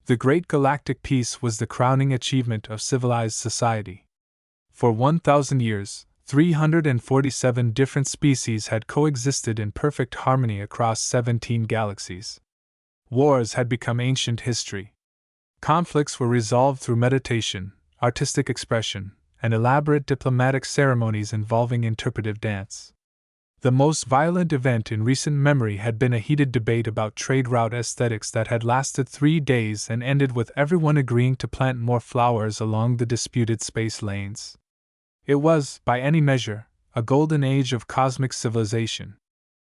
The Great Galactic Peace was the crowning achievement of civilized society. For 1,000 years, 347 different species had coexisted in perfect harmony across 17 galaxies. Wars had become ancient history. Conflicts were resolved through meditation, artistic expression, and elaborate diplomatic ceremonies involving interpretive dance. The most violent event in recent memory had been a heated debate about trade route aesthetics that had lasted 3 days and ended with everyone agreeing to plant more flowers along the disputed space lanes. It was, by any measure, a golden age of cosmic civilization.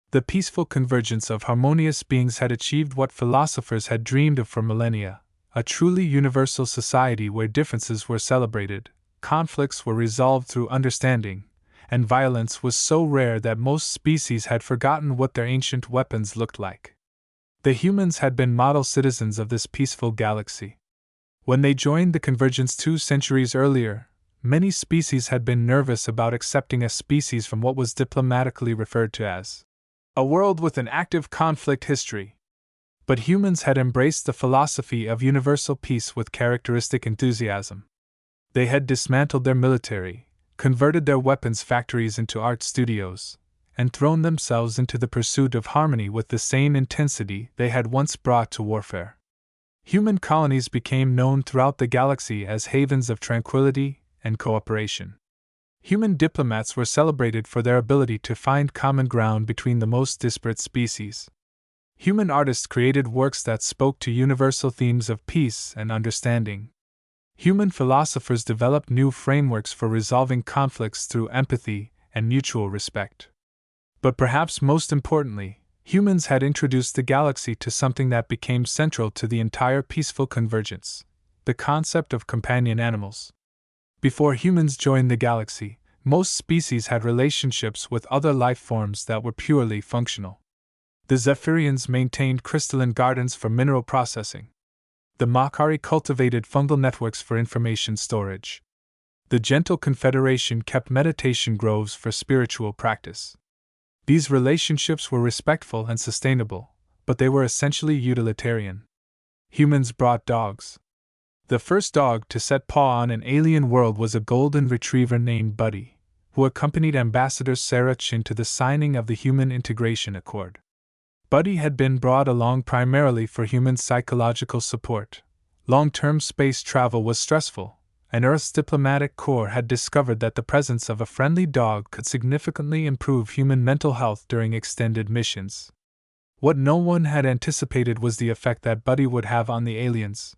The peaceful convergence of harmonious beings had achieved what philosophers had dreamed of for millennia, a truly universal society where differences were celebrated, conflicts were resolved through understanding, and violence was so rare that most species had forgotten what their ancient weapons looked like. The humans had been model citizens of this peaceful galaxy. When they joined the convergence 2 centuries earlier, many species had been nervous about accepting a species from what was diplomatically referred to as a world with an active conflict history. But humans had embraced the philosophy of universal peace with characteristic enthusiasm. They had dismantled their military, converted their weapons factories into art studios, and thrown themselves into the pursuit of harmony with the same intensity they had once brought to warfare. Human colonies became known throughout the galaxy as havens of tranquility and cooperation. Human diplomats were celebrated for their ability to find common ground between the most disparate species. Human artists created works that spoke to universal themes of peace and understanding. Human philosophers developed new frameworks for resolving conflicts through empathy and mutual respect. But perhaps most importantly, humans had introduced the galaxy to something that became central to the entire peaceful convergence: the concept of companion animals. Before humans joined the galaxy, most species had relationships with other life forms that were purely functional. The Zephyrians maintained crystalline gardens for mineral processing. The Makari cultivated fungal networks for information storage. The Gentle Confederation kept meditation groves for spiritual practice. These relationships were respectful and sustainable, but they were essentially utilitarian. Humans brought dogs. The first dog to set paw on an alien world was a golden retriever named Buddy, who accompanied Ambassador Sarah Chin to the signing of the Human Integration Accord. Buddy had been brought along primarily for human psychological support. Long-term space travel was stressful, and Earth's diplomatic corps had discovered that the presence of a friendly dog could significantly improve human mental health during extended missions. What no one had anticipated was the effect that Buddy would have on the aliens.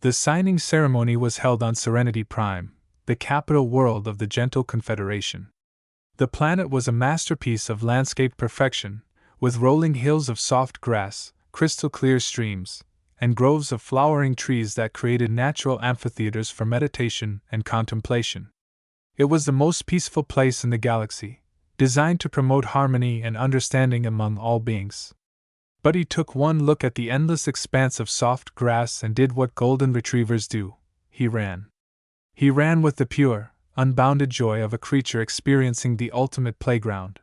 The signing ceremony was held on Serenity Prime, the capital world of the Gentle Confederation. The planet was a masterpiece of landscape perfection, with rolling hills of soft grass, crystal-clear streams, and groves of flowering trees that created natural amphitheaters for meditation and contemplation. It was the most peaceful place in the galaxy, designed to promote harmony and understanding among all beings. Buddy took one look at the endless expanse of soft grass and did what golden retrievers do: he ran. He ran with the pure, unbounded joy of a creature experiencing the ultimate playground.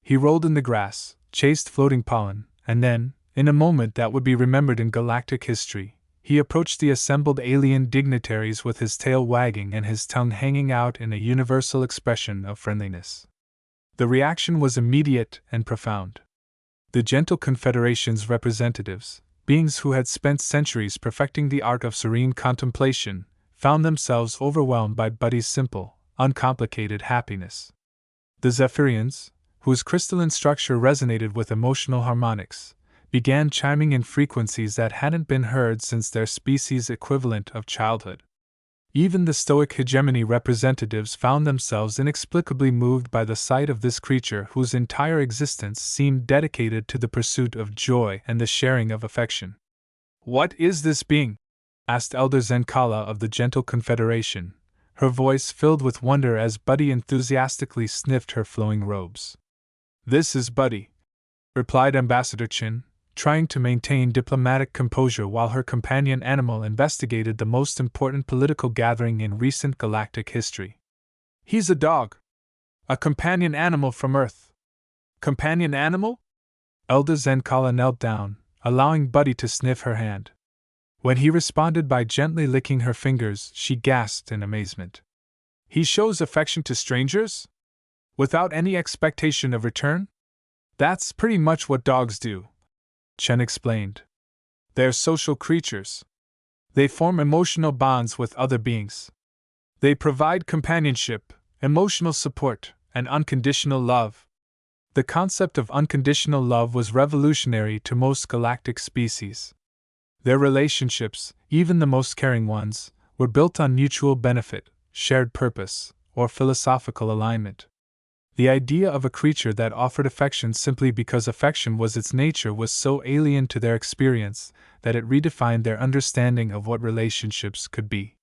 He rolled in the grass, chased floating pollen, and then, in a moment that would be remembered in galactic history, he approached the assembled alien dignitaries with his tail wagging and his tongue hanging out in a universal expression of friendliness. The reaction was immediate and profound. The Gentle Confederation's representatives, beings who had spent centuries perfecting the art of serene contemplation, found themselves overwhelmed by Buddy's simple, uncomplicated happiness. The Zephyrians, whose crystalline structure resonated with emotional harmonics, began chiming in frequencies that hadn't been heard since their species' equivalent of childhood. Even the Stoic hegemony representatives found themselves inexplicably moved by the sight of this creature whose entire existence seemed dedicated to the pursuit of joy and the sharing of affection. "What is this being?" asked Elder Zenkala of the Gentle Confederation, her voice filled with wonder as Buddy enthusiastically sniffed her flowing robes. "This is Buddy," replied Ambassador Chin, trying to maintain diplomatic composure while her companion animal investigated the most important political gathering in recent galactic history. "He's a dog. A companion animal from Earth." "Companion animal?" Elder Zenkala knelt down, allowing Buddy to sniff her hand. When he responded by gently licking her fingers, she gasped in amazement. He shows affection to strangers? Without any expectation of return? That's pretty much what dogs do, Chen explained. They're social creatures. They form emotional bonds with other beings. They provide companionship, emotional support, and unconditional love. The concept of unconditional love was revolutionary to most galactic species. Their relationships, even the most caring ones, were built on mutual benefit, shared purpose, or philosophical alignment. The idea of a creature that offered affection simply because affection was its nature was so alien to their experience that it redefined their understanding of what relationships could be.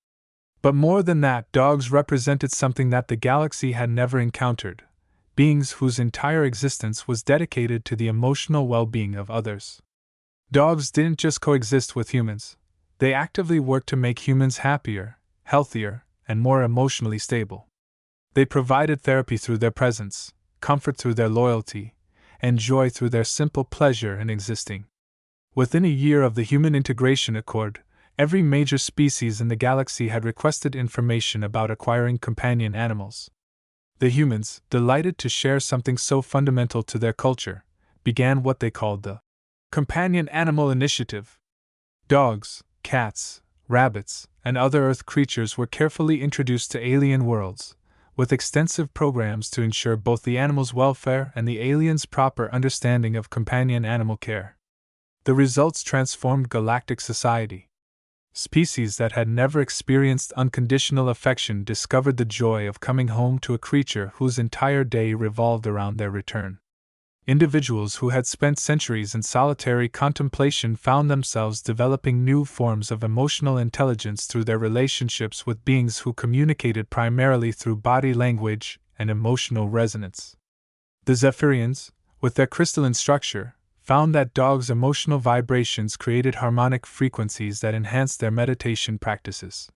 But more than that, dogs represented something that the galaxy had never encountered: beings whose entire existence was dedicated to the emotional well-being of others. Dogs didn't just coexist with humans, they actively worked to make humans happier, healthier, and more emotionally stable. They provided therapy through their presence, comfort through their loyalty, and joy through their simple pleasure in existing. Within a year of the Human Integration Accord, every major species in the galaxy had requested information about acquiring companion animals. The humans, delighted to share something so fundamental to their culture, began what they called the Companion Animal Initiative. Dogs, cats, rabbits, and other Earth creatures were carefully introduced to alien worlds, with extensive programs to ensure both the animals' welfare and the aliens' proper understanding of companion animal care. The results transformed galactic society. Species that had never experienced unconditional affection discovered the joy of coming home to a creature whose entire day revolved around their return. Individuals who had spent centuries in solitary contemplation found themselves developing new forms of emotional intelligence through their relationships with beings who communicated primarily through body language and emotional resonance. The Zephyrians, with their crystalline structure, found that dogs' emotional vibrations created harmonic frequencies that enhanced their meditation practices.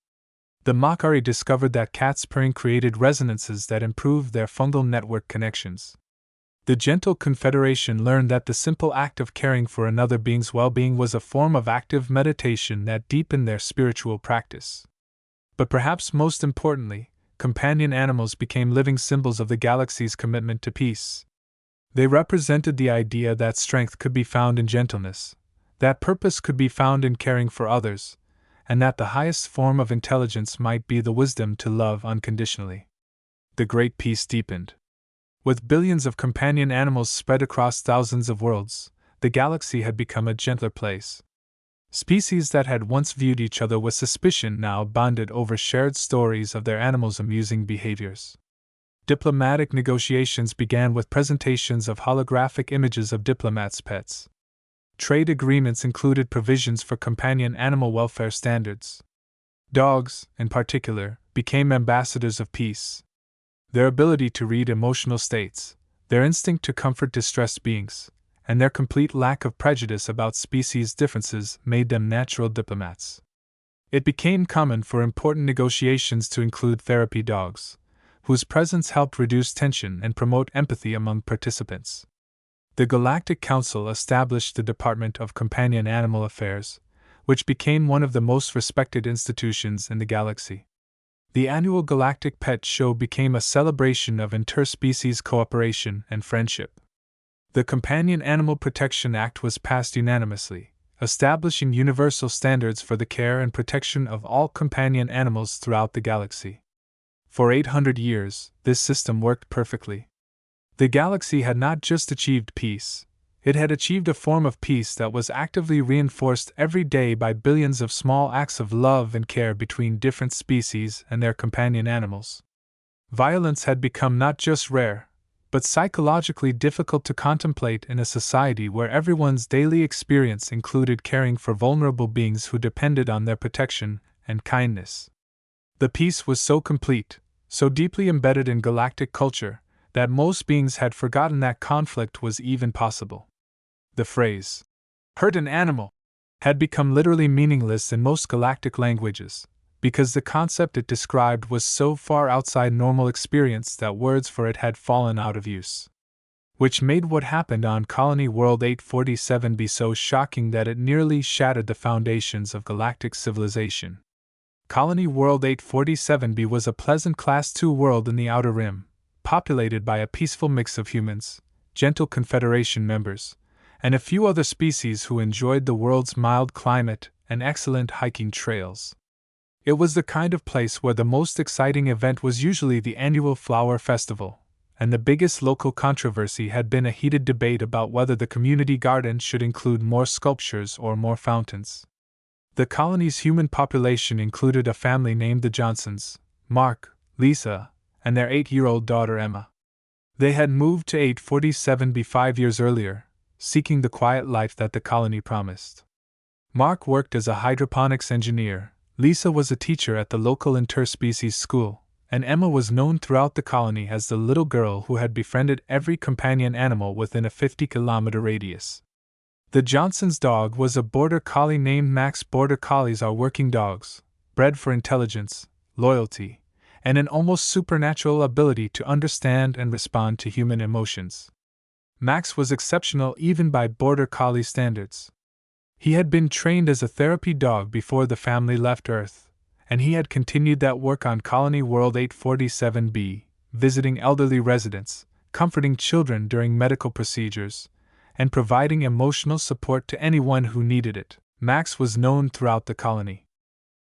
The Makari discovered that cats' purring created resonances that improved their fungal network connections. The Gentle Confederation learned that the simple act of caring for another being's well-being was a form of active meditation that deepened their spiritual practice. But perhaps most importantly, companion animals became living symbols of the galaxy's commitment to peace. They represented the idea that strength could be found in gentleness, that purpose could be found in caring for others, and that the highest form of intelligence might be the wisdom to love unconditionally. The Great Peace deepened. With billions of companion animals spread across thousands of worlds, the galaxy had become a gentler place. Species that had once viewed each other with suspicion now bonded over shared stories of their animals' amusing behaviors. Diplomatic negotiations began with presentations of holographic images of diplomats' pets. Trade agreements included provisions for companion animal welfare standards. Dogs, in particular, became ambassadors of peace. Their ability to read emotional states, their instinct to comfort distressed beings, and their complete lack of prejudice about species differences made them natural diplomats. It became common for important negotiations to include therapy dogs, whose presence helped reduce tension and promote empathy among participants. The Galactic Council established the Department of Companion Animal Affairs, which became one of the most respected institutions in the galaxy. The annual Galactic Pet Show became a celebration of interspecies cooperation and friendship. The Companion Animal Protection Act was passed unanimously, establishing universal standards for the care and protection of all companion animals throughout the galaxy. For 800 years, this system worked perfectly. The galaxy had not just achieved peace, it had achieved a form of peace that was actively reinforced every day by billions of small acts of love and care between different species and their companion animals. Violence had become not just rare, but psychologically difficult to contemplate in a society where everyone's daily experience included caring for vulnerable beings who depended on their protection and kindness. The peace was so complete, so deeply embedded in galactic culture, that most beings had forgotten that conflict was even possible. The phrase, hurt an animal, had become literally meaningless in most galactic languages, because the concept it described was so far outside normal experience that words for it had fallen out of use. which made what happened on Colony World 847b so shocking that it nearly shattered the foundations of galactic civilization. Colony World 847b was a pleasant Class II world in the Outer Rim, populated by a peaceful mix of humans, gentle Confederation members, and a few other species who enjoyed the world's mild climate and excellent hiking trails. It was the kind of place where the most exciting event was usually the annual flower festival, and the biggest local controversy had been a heated debate about whether the community garden should include more sculptures or more fountains. The colony's human population included a family named the Johnsons, Mark, Lisa, and their 8-year-old daughter Emma. They had moved to 847b 5 years earlier, seeking the quiet life that the colony promised. Mark worked as a hydroponics engineer, Lisa was a teacher at the local interspecies school, and Emma was known throughout the colony as the little girl who had befriended every companion animal within a 50-kilometer radius. The Johnson's dog was a border collie named Max. Border collies are working dogs, bred for intelligence, loyalty, and an almost supernatural ability to understand and respond to human emotions. Max was exceptional even by border collie standards. He had been trained as a therapy dog before the family left Earth, and he had continued that work on Colony World 847b, visiting elderly residents, comforting children during medical procedures, and providing emotional support to anyone who needed it. Max was known throughout the colony.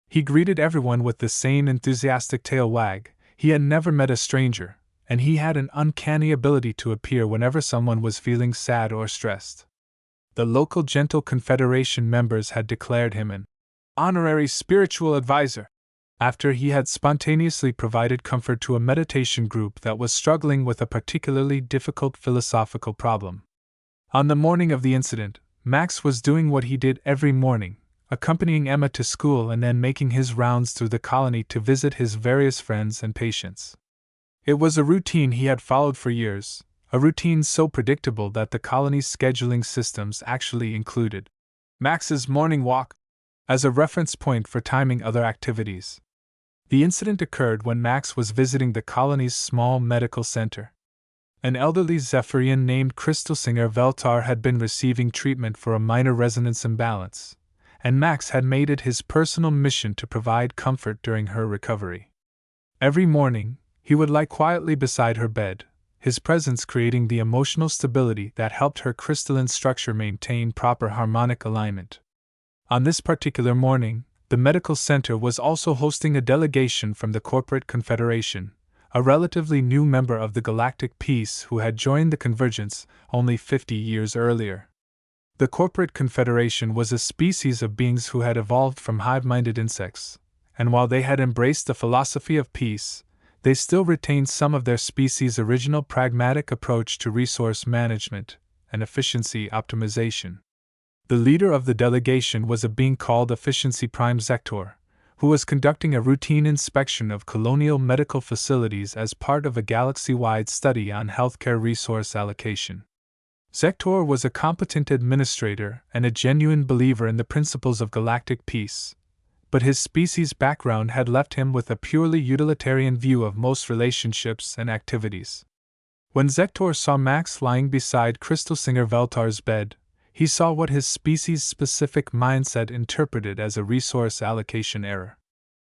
He greeted everyone with the same enthusiastic tail wag. He had never met a stranger, and he had an uncanny ability to appear whenever someone was feeling sad or stressed. The local Gentle Confederation members had declared him an honorary spiritual advisor, after he had spontaneously provided comfort to a meditation group that was struggling with a particularly difficult philosophical problem. On the morning of the incident, Max was doing what he did every morning, accompanying Emma to school and then making his rounds through the colony to visit his various friends and patients. It was a routine he had followed for years, a routine so predictable that the colony's scheduling systems actually included Max's morning walk as a reference point for timing other activities. The incident occurred when Max was visiting the colony's small medical center. An elderly Zephyrian named Crystalsinger Veltar had been receiving treatment for a minor resonance imbalance, and Max had made it his personal mission to provide comfort during her recovery. Every morning, he would lie quietly beside her bed, his presence creating the emotional stability that helped her crystalline structure maintain proper harmonic alignment. On this particular morning, the medical center was also hosting a delegation from the Corporate Confederation, a relatively new member of the Galactic Peace who had joined the Convergence only 50 years earlier. The Corporate Confederation was a species of beings who had evolved from hive-minded insects, and while they had embraced the philosophy of peace, they still retained some of their species' original pragmatic approach to resource management and efficiency optimization. The leader of the delegation was a being called Efficiency Prime Zektor, who was conducting a routine inspection of colonial medical facilities as part of a galaxy-wide study on healthcare resource allocation. Zektor was a competent administrator and a genuine believer in the principles of galactic peace, but his species' background had left him with a purely utilitarian view of most relationships and activities. When Zektor saw Max lying beside Crystalsinger Veltar's bed, he saw what his species-specific mindset interpreted as a resource allocation error.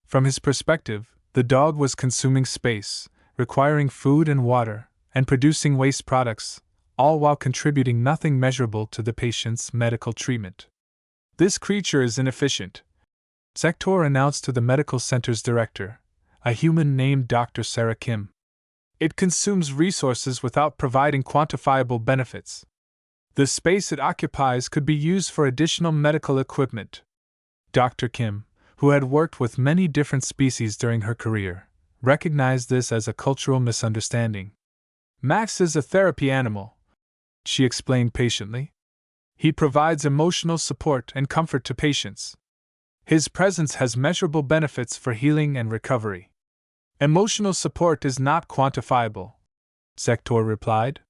From his perspective, the dog was consuming space, requiring food and water, and producing waste products, all while contributing nothing measurable to the patient's medical treatment. "This creature is inefficient," Zektor announced to the medical center's director, a human named Dr. Sarah Kim. "It consumes resources without providing quantifiable benefits. The space it occupies could be used for additional medical equipment." Dr. Kim, who had worked with many different species during her career, recognized this as a cultural misunderstanding. "Max is a therapy animal," she explained patiently. "He provides emotional support and comfort to patients. His presence has measurable benefits for healing and recovery." "Emotional support is not quantifiable," Zektor replied.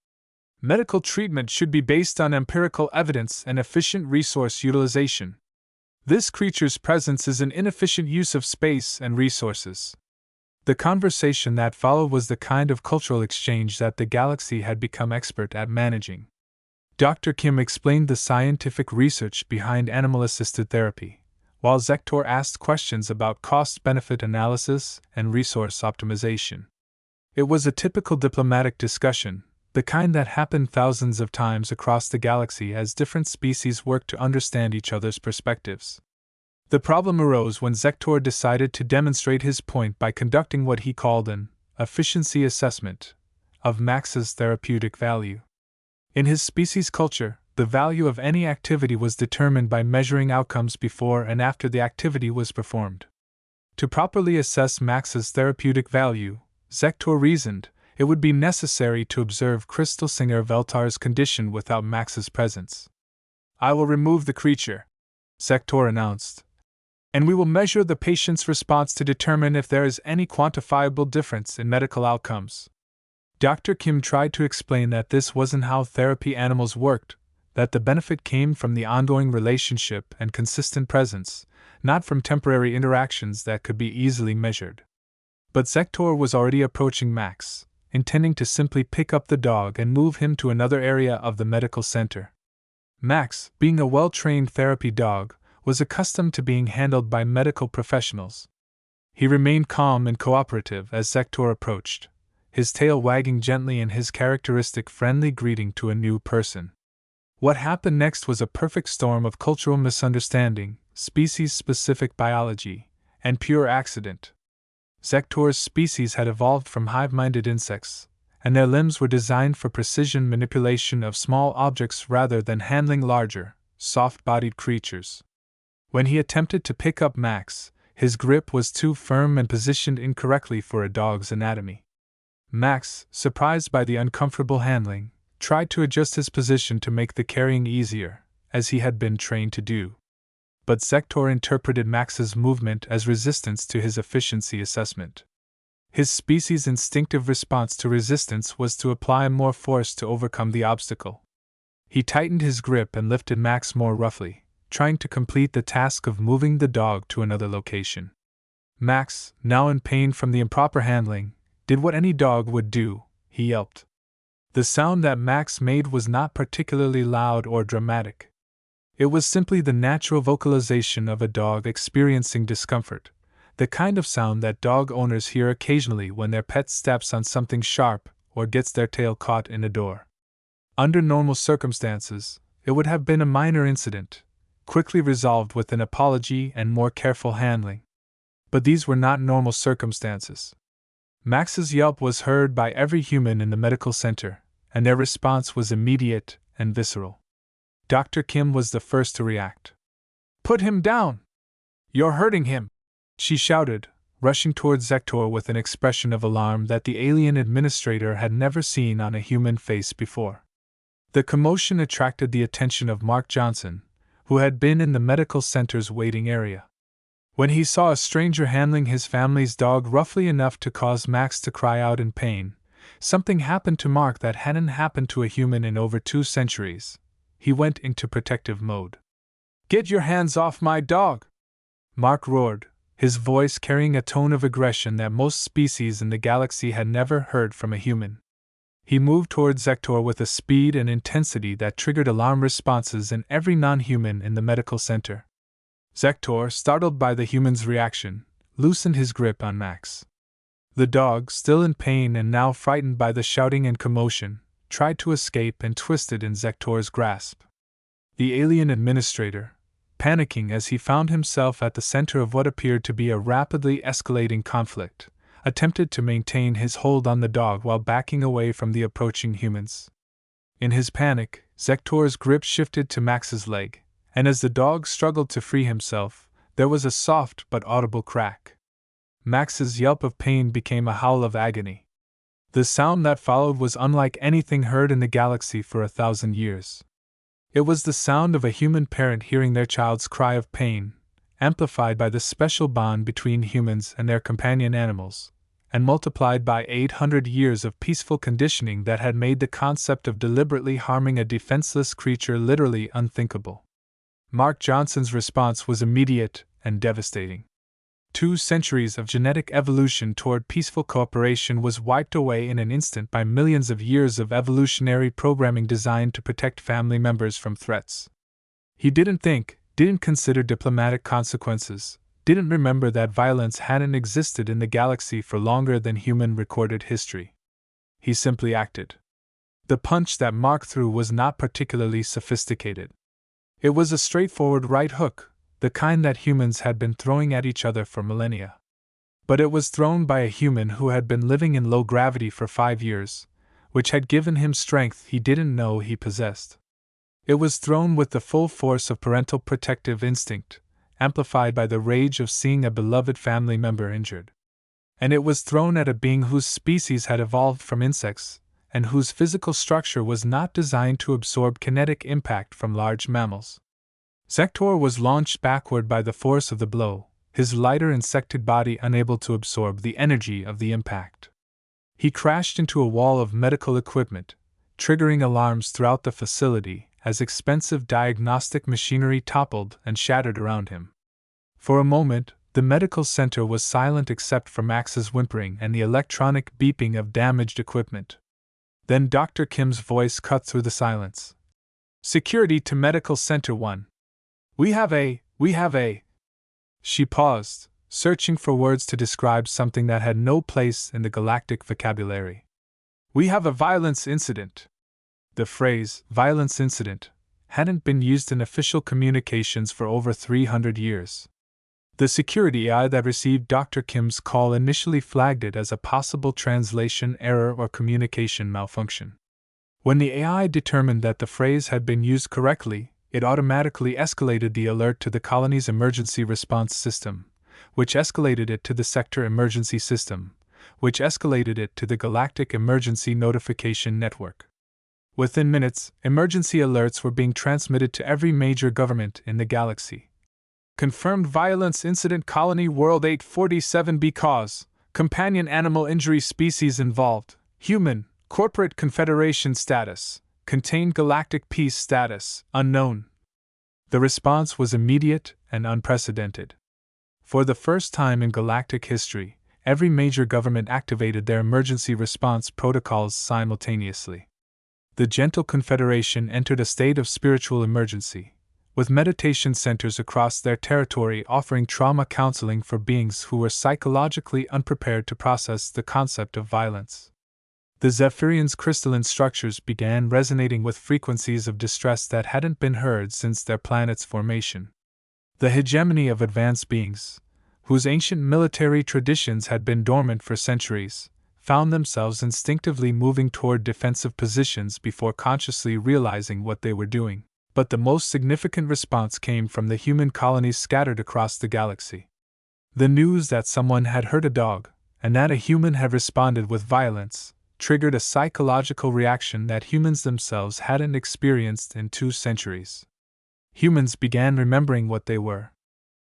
"Medical treatment should be based on empirical evidence and efficient resource utilization. This creature's presence is an inefficient use of space and resources." The conversation that followed was the kind of cultural exchange that the galaxy had become expert at managing. Dr. Kim explained the scientific research behind animal-assisted therapy, while Zektor asked questions about cost-benefit analysis and resource optimization. It was a typical diplomatic discussion, the kind that happened thousands of times across the galaxy as different species worked to understand each other's perspectives. The problem arose when Zektor decided to demonstrate his point by conducting what he called an efficiency assessment of Max's therapeutic value. In his species culture, the value of any activity was determined by measuring outcomes before and after the activity was performed. To properly assess Max's therapeutic value, Zektor reasoned, it would be necessary to observe Crystal Singer Veltar's condition without Max's presence. "I will remove the creature," Zektor announced, "and we will measure the patient's response to determine if there is any quantifiable difference in medical outcomes." Dr. Kim tried to explain that this wasn't how therapy animals worked, that the benefit came from the ongoing relationship and consistent presence, not from temporary interactions that could be easily measured. But Zektor was already approaching Max, intending to simply pick up the dog and move him to another area of the medical center. Max, being a well-trained therapy dog, was accustomed to being handled by medical professionals. He remained calm and cooperative as Zektor approached, his tail wagging gently in his characteristic friendly greeting to a new person. What happened next was a perfect storm of cultural misunderstanding, species-specific biology, and pure accident. Zektor's species had evolved from hive-minded insects, and their limbs were designed for precision manipulation of small objects rather than handling larger, soft-bodied creatures. When he attempted to pick up Max, his grip was too firm and positioned incorrectly for a dog's anatomy. Max, surprised by the uncomfortable handling, tried to adjust his position to make the carrying easier, as he had been trained to do. But Zektor interpreted Max's movement as resistance to his efficiency assessment. His species' instinctive response to resistance was to apply more force to overcome the obstacle. He tightened his grip and lifted Max more roughly, trying to complete the task of moving the dog to another location. Max, now in pain from the improper handling, did what any dog would do, he yelped. The sound that Max made was not particularly loud or dramatic. It was simply the natural vocalization of a dog experiencing discomfort, the kind of sound that dog owners hear occasionally when their pet steps on something sharp or gets their tail caught in a door. Under normal circumstances, it would have been a minor incident, quickly resolved with an apology and more careful handling. But these were not normal circumstances. Max's yelp was heard by every human in the medical center, and their response was immediate and visceral. Dr. Kim was the first to react. "Put him down! You're hurting him!" she shouted, rushing towards Zektor with an expression of alarm that the alien administrator had never seen on a human face before. The commotion attracted the attention of Mark Johnson, who had been in the medical center's waiting area. When he saw a stranger handling his family's dog roughly enough to cause Max to cry out in pain, something happened to Mark that hadn't happened to a human in over 2 centuries. He went into protective mode. "Get your hands off my dog!" Mark roared, his voice carrying a tone of aggression that most species in the galaxy had never heard from a human. He moved toward Zektor with a speed and intensity that triggered alarm responses in every non-human in the medical center. Zektor, startled by the human's reaction, loosened his grip on Max. The dog, still in pain and now frightened by the shouting and commotion, tried to escape and twisted in Zektor's grasp. The alien administrator, panicking as he found himself at the center of what appeared to be a rapidly escalating conflict, attempted to maintain his hold on the dog while backing away from the approaching humans. In his panic, Zektor's grip shifted to Max's leg, and as the dog struggled to free himself, there was a soft but audible crack. Max's yelp of pain became a howl of agony. The sound that followed was unlike anything heard in the galaxy for 1,000 years. It was the sound of a human parent hearing their child's cry of pain, amplified by the special bond between humans and their companion animals, and multiplied by 800 years of peaceful conditioning that had made the concept of deliberately harming a defenseless creature literally unthinkable. Mark Johnson's response was immediate and devastating. 2 centuries of genetic evolution toward peaceful cooperation was wiped away in an instant by millions of years of evolutionary programming designed to protect family members from threats. He didn't think, didn't consider diplomatic consequences, didn't remember that violence hadn't existed in the galaxy for longer than human recorded history. He simply acted. The punch that Mark threw was not particularly sophisticated. It was a straightforward right hook, the kind that humans had been throwing at each other for millennia. But it was thrown by a human who had been living in low gravity for 5 years, which had given him strength he didn't know he possessed. It was thrown with the full force of parental protective instinct, amplified by the rage of seeing a beloved family member injured. And it was thrown at a being whose species had evolved from insects, and whose physical structure was not designed to absorb kinetic impact from large mammals. Zektor was launched backward by the force of the blow, his lighter insected body unable to absorb the energy of the impact. He crashed into a wall of medical equipment, triggering alarms throughout the facility as expensive diagnostic machinery toppled and shattered around him. For a moment, the medical center was silent except for Max's whimpering and the electronic beeping of damaged equipment. Then Dr. Kim's voice cut through the silence. "Security to Medical Center 1. We have a. She paused, searching for words to describe something that had no place in the galactic vocabulary. "We have a violence incident." The phrase, violence incident, hadn't been used in official communications for over 300 years. The security AI that received Dr. Kim's call initially flagged it as a possible translation error or communication malfunction. When the AI determined that the phrase had been used correctly, it automatically escalated the alert to the colony's emergency response system, which escalated it to the sector emergency system, which escalated it to the Galactic Emergency Notification Network. Within minutes, emergency alerts were being transmitted to every major government in the galaxy. Confirmed violence incident Colony World 847b cause, companion animal injury species involved, human, corporate confederation status, contained galactic peace status, unknown. The response was immediate and unprecedented. For the first time in galactic history, every major government activated their emergency response protocols simultaneously. The Gentle Confederation entered a state of spiritual emergency, with meditation centers across their territory offering trauma counseling for beings who were psychologically unprepared to process the concept of violence. The Zephyrians' crystalline structures began resonating with frequencies of distress that hadn't been heard since their planet's formation. The hegemony of advanced beings, whose ancient military traditions had been dormant for centuries, found themselves instinctively moving toward defensive positions before consciously realizing what they were doing. But the most significant response came from the human colonies scattered across the galaxy. The news that someone had hurt a dog, and that a human had responded with violence, triggered a psychological reaction that humans themselves hadn't experienced in 2 centuries. Humans began remembering what they were.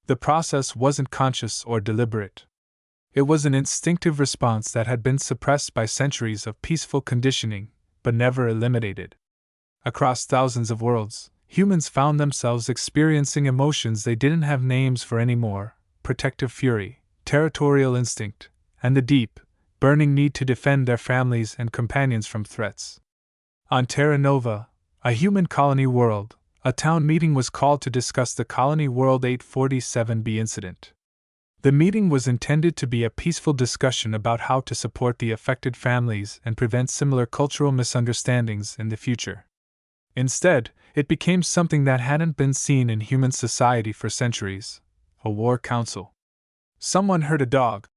The process wasn't conscious or deliberate. It was an instinctive response that had been suppressed by centuries of peaceful conditioning, but never eliminated. Across thousands of worlds, humans found themselves experiencing emotions they didn't have names for anymore: protective fury, territorial instinct, and the deep, burning need to defend their families and companions from threats. On Terra Nova, a human colony world, a town meeting was called to discuss the Colony World 847b incident. The meeting was intended to be a peaceful discussion about how to support the affected families and prevent similar cultural misunderstandings in the future. Instead, it became something that hadn't been seen in human society for centuries: a war council. "Someone hurt a dog,"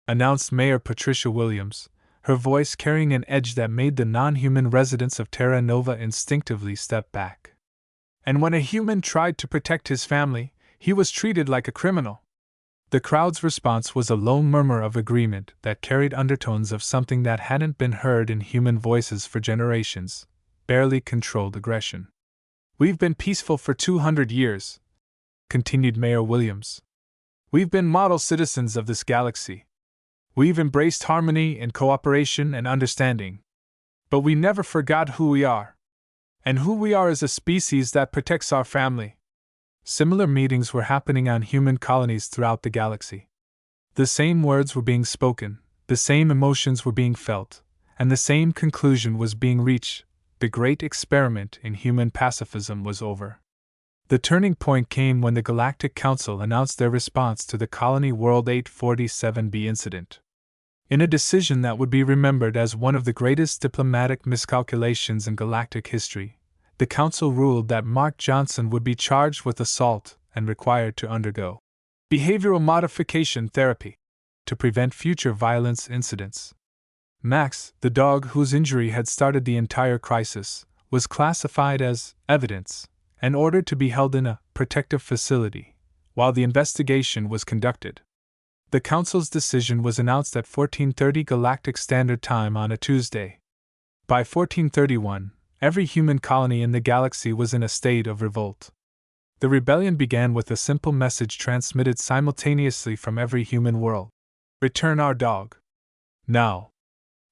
announced Mayor Patricia Williams, her voice carrying an edge that made the non-human residents of Terra Nova instinctively step back. "And when a human tried to protect his family, he was treated like a criminal." The crowd's response was a low murmur of agreement that carried undertones of something that hadn't been heard in human voices for generations: barely controlled aggression. "We've been peaceful for 200 years," continued Mayor Williams. "We've been model citizens of this galaxy. We've embraced harmony and cooperation and understanding. But we never forgot who we are. And who we are is a species that protects our family." Similar meetings were happening on human colonies throughout the galaxy. The same words were being spoken, the same emotions were being felt, and the same conclusion was being reached. The great experiment in human pacifism was over. The turning point came when the Galactic Council announced their response to the Colony World 847b incident. In a decision that would be remembered as one of the greatest diplomatic miscalculations in galactic history, the Council ruled that Mark Johnson would be charged with assault and required to undergo behavioral modification therapy to prevent future violence incidents. Max, the dog whose injury had started the entire crisis, was classified as evidence and ordered to be held in a protective facility while the investigation was conducted. The Council's decision was announced at 14:30 Galactic Standard Time on a Tuesday. By 1431, every human colony in the galaxy was in a state of revolt. The rebellion began with a simple message transmitted simultaneously from every human world: "Return our dog. Now."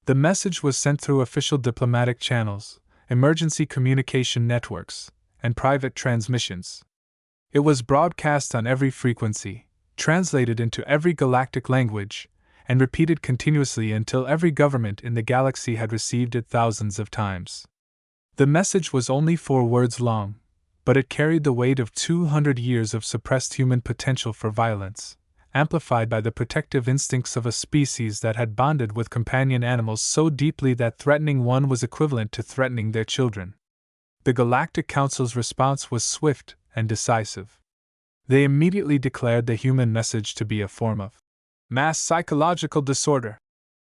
The message was sent through official diplomatic channels, emergency communication networks, and private transmissions. It was broadcast on every frequency, translated into every galactic language, and repeated continuously until every government in the galaxy had received it thousands of times. The message was only 4 words long, but it carried the weight of 200 years of suppressed human potential for violence, amplified by the protective instincts of a species that had bonded with companion animals so deeply that threatening one was equivalent to threatening their children. The Galactic Council's response was swift and decisive. They immediately declared the human message to be a form of mass psychological disorder,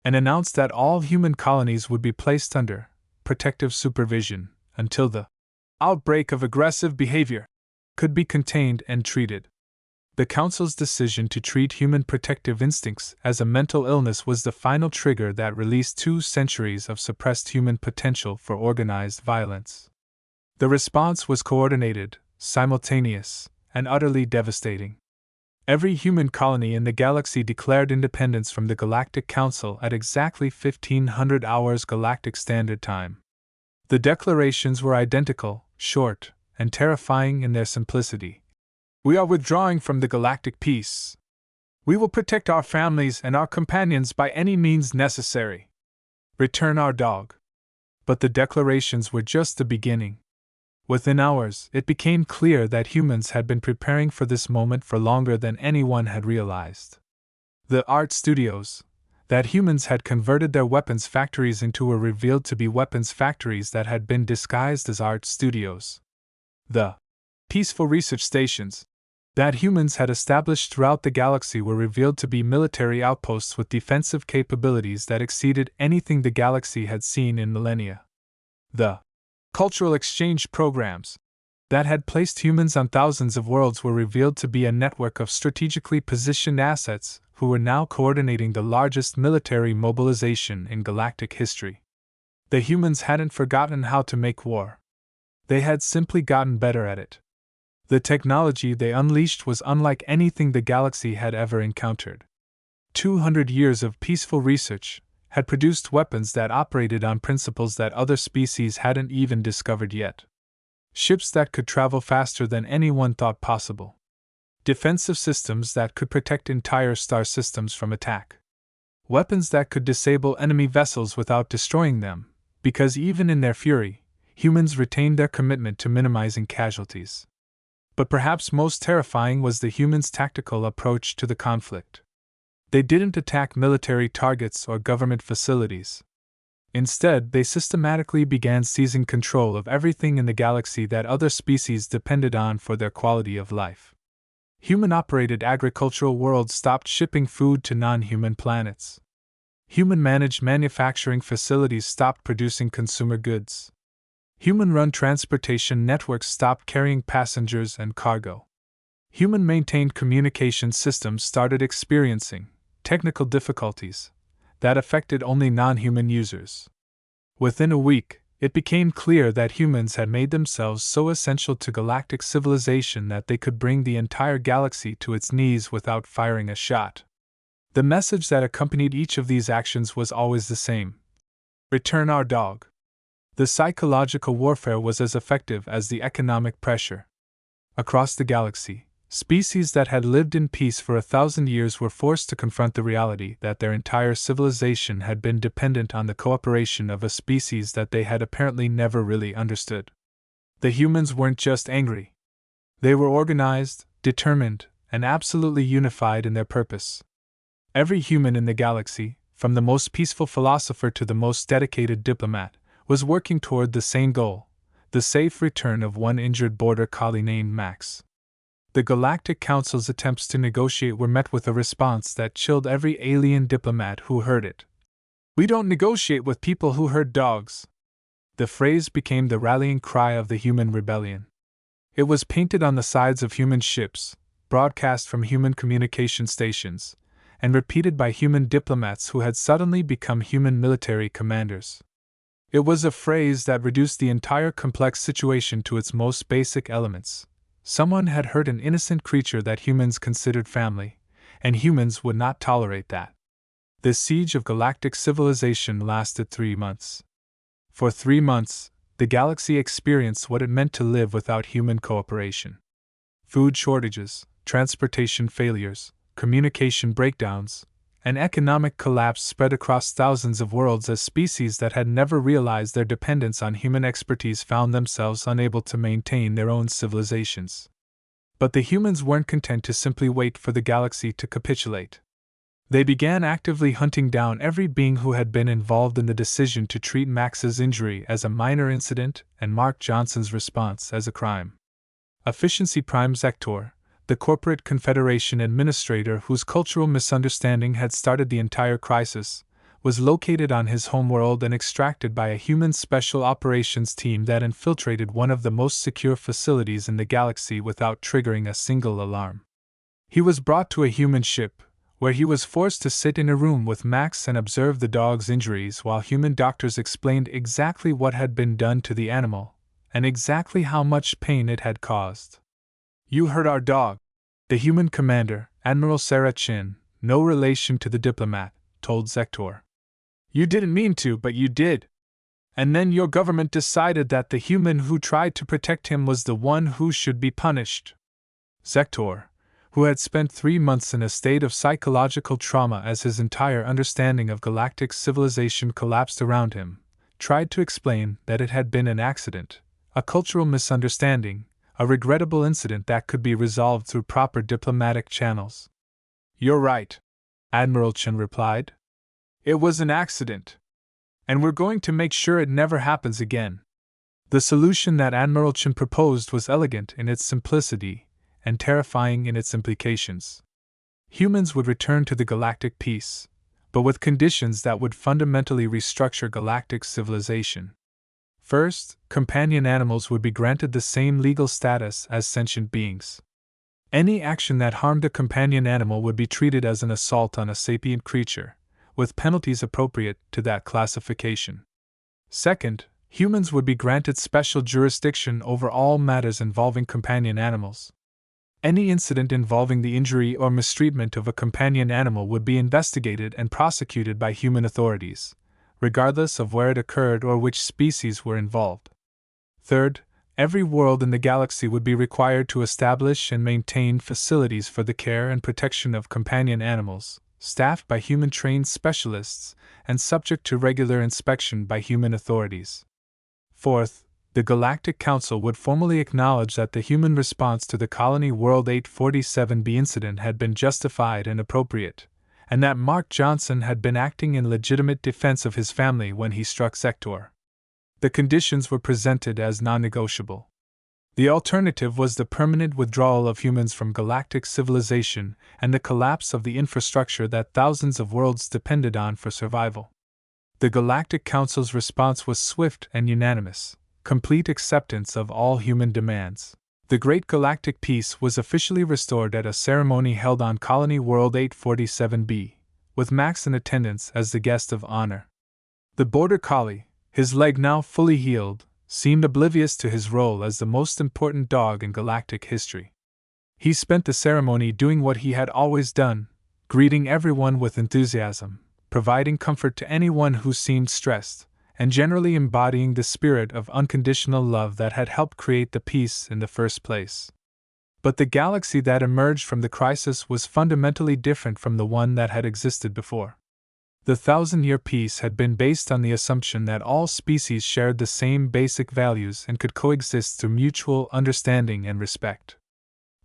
and announced that all human colonies would be placed under protective supervision until the outbreak of aggressive behavior could be contained and treated. The Council's decision to treat human protective instincts as a mental illness was the final trigger that released 2 centuries of suppressed human potential for organized violence. The response was coordinated, simultaneous, and utterly devastating. Every human colony in the galaxy declared independence from the Galactic Council at exactly 1500 hours Galactic Standard Time. The declarations were identical, short, and terrifying in their simplicity. "We are withdrawing from the galactic peace. We will protect our families and our companions by any means necessary. Return our dog." But the declarations were just the beginning. Within hours, it became clear that humans had been preparing for this moment for longer than anyone had realized. The art studios that humans had converted their weapons factories into were revealed to be weapons factories that had been disguised as art studios. The peaceful research stations that humans had established throughout the galaxy were revealed to be military outposts with defensive capabilities that exceeded anything the galaxy had seen in millennia. The cultural exchange programs that had placed humans on thousands of worlds were revealed to be a network of strategically positioned assets who were now coordinating the largest military mobilization in galactic history. The humans hadn't forgotten how to make war. They had simply gotten better at it. The technology they unleashed was unlike anything the galaxy had ever encountered. 200 years of peaceful research had produced weapons that operated on principles that other species hadn't even discovered yet. Ships that could travel faster than anyone thought possible. Defensive systems that could protect entire star systems from attack. Weapons that could disable enemy vessels without destroying them, because even in their fury, humans retained their commitment to minimizing casualties. But perhaps most terrifying was the humans' tactical approach to the conflict. They didn't attack military targets or government facilities. Instead, they systematically began seizing control of everything in the galaxy that other species depended on for their quality of life. Human-operated agricultural worlds stopped shipping food to non-human planets. Human-managed manufacturing facilities stopped producing consumer goods. Human-run transportation networks stopped carrying passengers and cargo. Human-maintained communication systems started experiencing technical difficulties that affected only non-human users. Within a week, it became clear that humans had made themselves so essential to galactic civilization that they could bring the entire galaxy to its knees without firing a shot. The message that accompanied each of these actions was always the same: return our dog. The psychological warfare was as effective as the economic pressure. Across the galaxy, Species that had lived in peace for 1,000 years were forced to confront the reality that their entire civilization had been dependent on the cooperation of a species that they had apparently never really understood. The humans weren't just angry. They were organized, determined, and absolutely unified in their purpose. Every human in the galaxy, from the most peaceful philosopher to the most dedicated diplomat, was working toward the same goal: the safe return of one injured border collie named Max. The Galactic Council's attempts to negotiate were met with a response that chilled every alien diplomat who heard it. "We don't negotiate with people who herd dogs." The phrase became the rallying cry of the human rebellion. It was painted on the sides of human ships, broadcast from human communication stations, and repeated by human diplomats who had suddenly become human military commanders. It was a phrase that reduced the entire complex situation to its most basic elements. Someone had hurt an innocent creature that humans considered family, and humans would not tolerate that. The siege of galactic civilization lasted 3 months. For 3 months, the galaxy experienced what it meant to live without human cooperation. Food shortages, transportation failures, communication breakdowns, and economic collapse spread across thousands of worlds as species that had never realized their dependence on human expertise found themselves unable to maintain their own civilizations. But the humans weren't content to simply wait for the galaxy to capitulate. They began actively hunting down every being who had been involved in the decision to treat Max's injury as a minor incident and Mark Johnson's response as a crime. Efficiency Prime Sector, the corporate confederation administrator whose cultural misunderstanding had started the entire crisis, was located on his homeworld and extracted by a human special operations team that infiltrated one of the most secure facilities in the galaxy without triggering a single alarm. He was brought to a human ship, where he was forced to sit in a room with Max and observe the dog's injuries while human doctors explained exactly what had been done to the animal, and exactly how much pain it had caused. "You hurt our dog," the human commander, Admiral Sarah Chin, no relation to the diplomat, told Zektor. "You didn't mean to, but you did. And then your government decided that the human who tried to protect him was the one who should be punished." Zektor, who had spent 3 months in a state of psychological trauma as his entire understanding of galactic civilization collapsed around him, tried to explain that it had been an accident, a cultural misunderstanding, a regrettable incident that could be resolved through proper diplomatic channels. "You're right," Admiral Chen replied. "It was an accident. And we're going to make sure it never happens again." The solution that Admiral Chen proposed was elegant in its simplicity and terrifying in its implications. Humans would return to the galactic peace, but with conditions that would fundamentally restructure galactic civilization. First, companion animals would be granted the same legal status as sentient beings. Any action that harmed a companion animal would be treated as an assault on a sapient creature, with penalties appropriate to that classification. Second, humans would be granted special jurisdiction over all matters involving companion animals. Any incident involving the injury or mistreatment of a companion animal would be investigated and prosecuted by human authorities, regardless of where it occurred or which species were involved. Third, every world in the galaxy would be required to establish and maintain facilities for the care and protection of companion animals, staffed by human-trained specialists and subject to regular inspection by human authorities. Fourth, the Galactic Council would formally acknowledge that the human response to the Colony World 847b incident had been justified and appropriate, and that Mark Johnson had been acting in legitimate defense of his family when he struck Zektor. The conditions were presented as non-negotiable. The alternative was the permanent withdrawal of humans from galactic civilization and the collapse of the infrastructure that thousands of worlds depended on for survival. The Galactic Council's response was swift and unanimous, complete acceptance of all human demands. The Great Galactic Peace was officially restored at a ceremony held on Colony World 847b, with Max in attendance as the guest of honor. The border collie, his leg now fully healed, seemed oblivious to his role as the most important dog in galactic history. He spent the ceremony doing what he had always done, greeting everyone with enthusiasm, providing comfort to anyone who seemed stressed, and generally embodying the spirit of unconditional love that had helped create the peace in the first place. But the galaxy that emerged from the crisis was fundamentally different from the one that had existed before. The thousand-year peace had been based on the assumption that all species shared the same basic values and could coexist through mutual understanding and respect.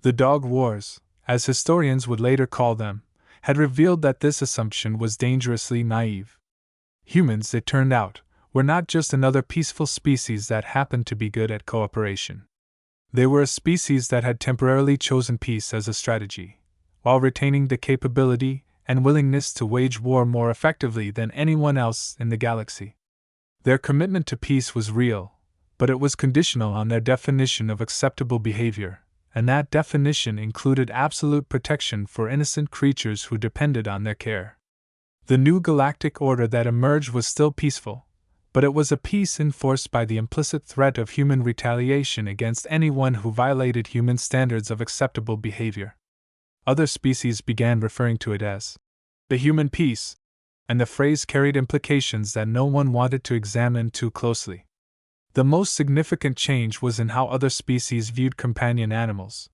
The Dog Wars, as historians would later call them, had revealed that this assumption was dangerously naive. Humans, it turned out, were not just another peaceful species that happened to be good at cooperation. They were a species that had temporarily chosen peace as a strategy, while retaining the capability and willingness to wage war more effectively than anyone else in the galaxy. Their commitment to peace was real, but it was conditional on their definition of acceptable behavior, and that definition included absolute protection for innocent creatures who depended on their care. The new galactic order that emerged was still peaceful, but it was a peace enforced by the implicit threat of human retaliation against anyone who violated human standards of acceptable behavior. Other species began referring to it as the human peace, and the phrase carried implications that no one wanted to examine too closely. The most significant change was in how other species viewed companion animals.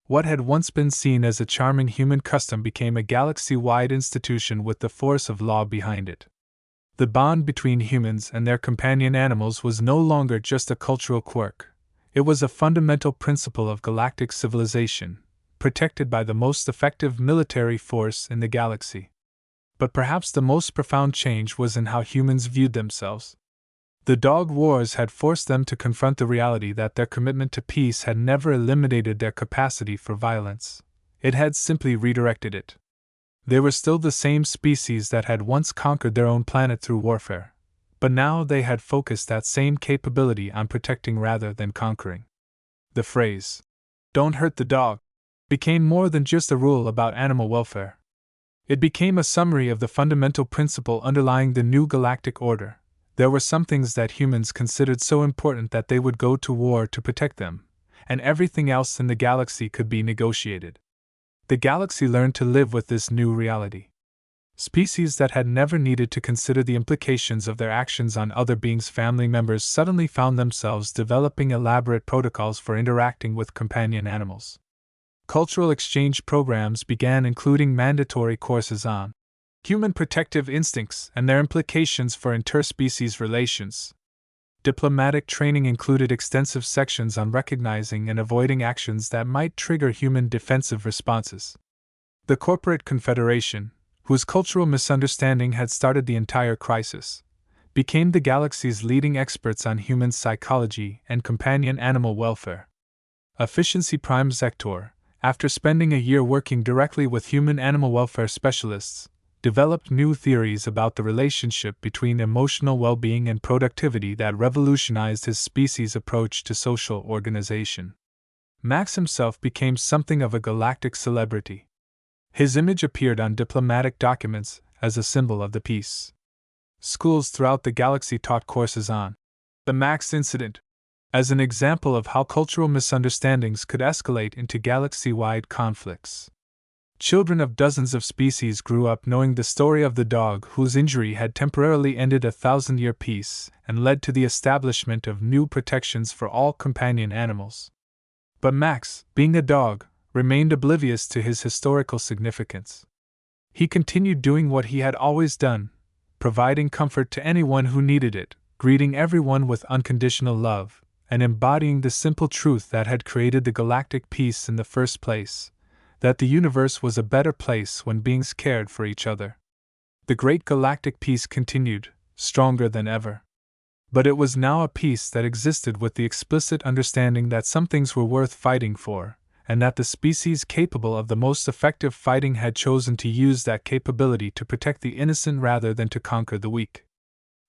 What had once been seen as a charming human custom became a galaxy-wide institution with the force of law behind it. The bond between humans and their companion animals was no longer just a cultural quirk. It was a fundamental principle of galactic civilization, protected by the most effective military force in the galaxy. But perhaps the most profound change was in how humans viewed themselves. The Dog Wars had forced them to confront the reality that their commitment to peace had never eliminated their capacity for violence. It had simply redirected it. They were still the same species that had once conquered their own planet through warfare, but now they had focused that same capability on protecting rather than conquering. The phrase, "Don't hurt the dog," became more than just a rule about animal welfare. It became a summary of the fundamental principle underlying the new galactic order. There were some things that humans considered so important that they would go to war to protect them, and everything else in the galaxy could be negotiated. The galaxy learned to live with this new reality. Species that had never needed to consider the implications of their actions on other beings' family members suddenly found themselves developing elaborate protocols for interacting with companion animals. Cultural exchange programs began, including mandatory courses on human protective instincts and their implications for interspecies relations. Diplomatic training included extensive sections on recognizing and avoiding actions that might trigger human defensive responses. The Corporate Confederation, whose cultural misunderstanding had started the entire crisis, became the galaxy's leading experts on human psychology and companion animal welfare. Efficiency Prime Sector, after spending a year working directly with human animal welfare specialists, developed new theories about the relationship between emotional well-being and productivity that revolutionized his species' approach to social organization. Max himself became something of a galactic celebrity. His image appeared on diplomatic documents as a symbol of the peace. Schools throughout the galaxy taught courses on the Max incident, as an example of how cultural misunderstandings could escalate into galaxy-wide conflicts. Children of dozens of species grew up knowing the story of the dog whose injury had temporarily ended a thousand-year peace and led to the establishment of new protections for all companion animals. But Max, being a dog, remained oblivious to his historical significance. He continued doing what he had always done, providing comfort to anyone who needed it, greeting everyone with unconditional love, and embodying the simple truth that had created the galactic peace in the first place, that the universe was a better place when beings cared for each other. The great galactic peace continued, stronger than ever. But it was now a peace that existed with the explicit understanding that some things were worth fighting for, and that the species capable of the most effective fighting had chosen to use that capability to protect the innocent rather than to conquer the weak.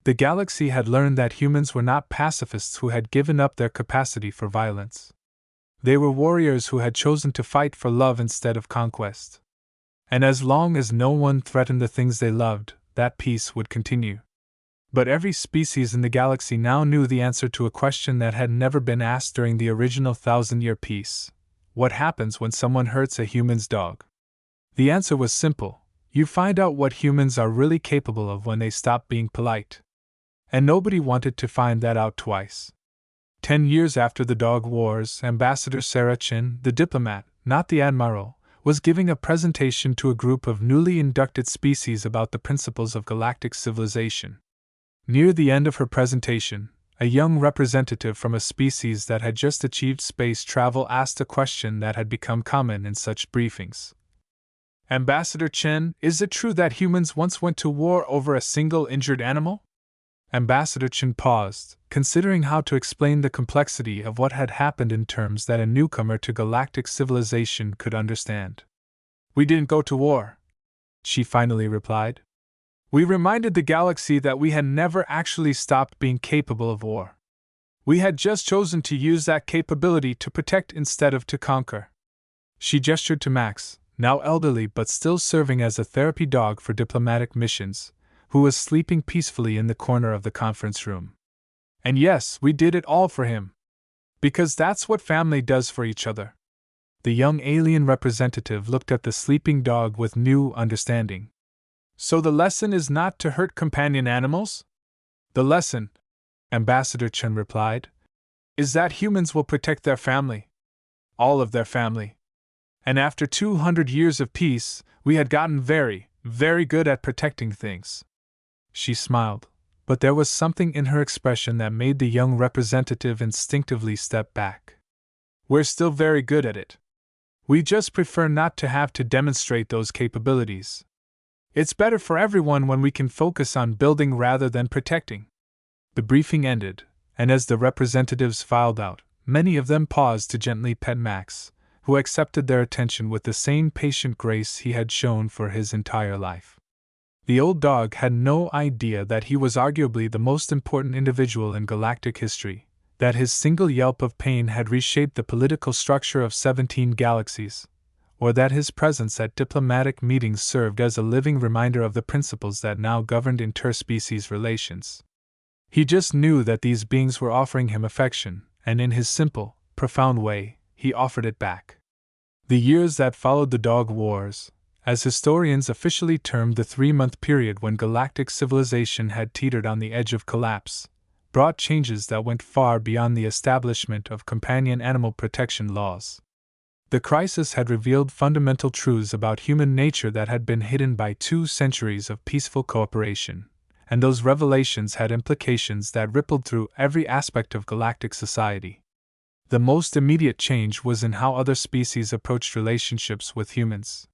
The galaxy had learned that humans were not pacifists who had given up their capacity for violence. They were warriors who had chosen to fight for love instead of conquest. And as long as no one threatened the things they loved, that peace would continue. But every species in the galaxy now knew the answer to a question that had never been asked during the original thousand-year peace. What happens when someone hurts a human's dog? The answer was simple. You find out what humans are really capable of when they stop being polite. And nobody wanted to find that out twice. 10 years after the Dog Wars, Ambassador Sarah Chin, the diplomat, not the admiral, was giving a presentation to a group of newly inducted species about the principles of galactic civilization. Near the end of her presentation, a young representative from a species that had just achieved space travel asked a question that had become common in such briefings. Ambassador Chen, is it true that humans once went to war over a single injured animal? Ambassador Chen paused, considering how to explain the complexity of what had happened in terms that a newcomer to galactic civilization could understand. We didn't go to war, she finally replied. We reminded the galaxy that we had never actually stopped being capable of war. We had just chosen to use that capability to protect instead of to conquer. She gestured to Max, now elderly but still serving as a therapy dog for diplomatic missions, who was sleeping peacefully in the corner of the conference room. And yes, we did it all for him. Because that's what family does for each other. The young alien representative looked at the sleeping dog with new understanding. So the lesson is not to hurt companion animals? The lesson, Ambassador Chen replied, is that humans will protect their family. All of their family. And after 200 years of peace, we had gotten very, very good at protecting things. She smiled, but there was something in her expression that made the young representative instinctively step back. We're still very good at it. We just prefer not to have to demonstrate those capabilities. It's better for everyone when we can focus on building rather than protecting. The briefing ended, and as the representatives filed out, many of them paused to gently pet Max, who accepted their attention with the same patient grace he had shown for his entire life. The old dog had no idea that he was arguably the most important individual in galactic history, that his single yelp of pain had reshaped the political structure of 17 galaxies, or that his presence at diplomatic meetings served as a living reminder of the principles that now governed interspecies relations. He just knew that these beings were offering him affection, and in his simple, profound way, he offered it back. The years that followed the Dog Wars, as historians officially termed the 3-month period when galactic civilization had teetered on the edge of collapse, brought changes that went far beyond the establishment of companion animal protection laws. The crisis had revealed fundamental truths about human nature that had been hidden by 2 centuries of peaceful cooperation, and those revelations had implications that rippled through every aspect of galactic society. The most immediate change was in how other species approached relationships with humans.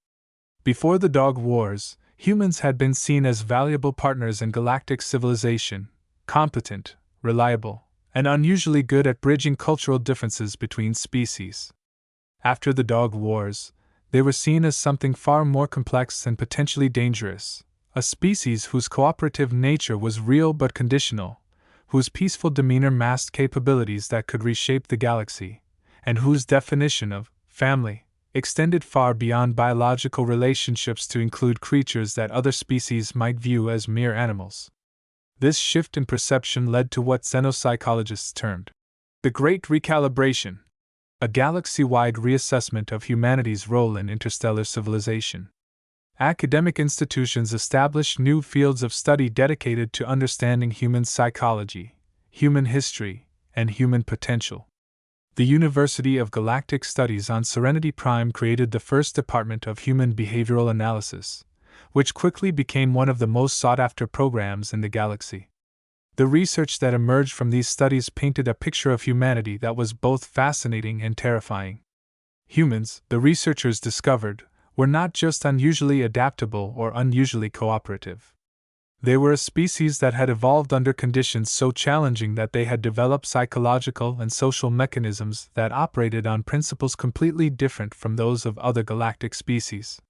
Before the Dog Wars, humans had been seen as valuable partners in galactic civilization, competent, reliable, and unusually good at bridging cultural differences between species. After the Dog Wars, they were seen as something far more complex and potentially dangerous, a species whose cooperative nature was real but conditional, whose peaceful demeanor masked capabilities that could reshape the galaxy, and whose definition of family extended far beyond biological relationships to include creatures that other species might view as mere animals. This shift in perception led to what xenopsychologists termed the Great Recalibration, a galaxy-wide reassessment of humanity's role in interstellar civilization. Academic institutions established new fields of study dedicated to understanding human psychology, human history, and human potential. The University of Galactic Studies on Serenity Prime created the first department of human behavioral analysis, which quickly became one of the most sought-after programs in the galaxy. The research that emerged from these studies painted a picture of humanity that was both fascinating and terrifying. Humans, the researchers discovered, were not just unusually adaptable or unusually cooperative. They were a species that had evolved under conditions so challenging that they had developed psychological and social mechanisms that operated on principles completely different from those of other galactic species.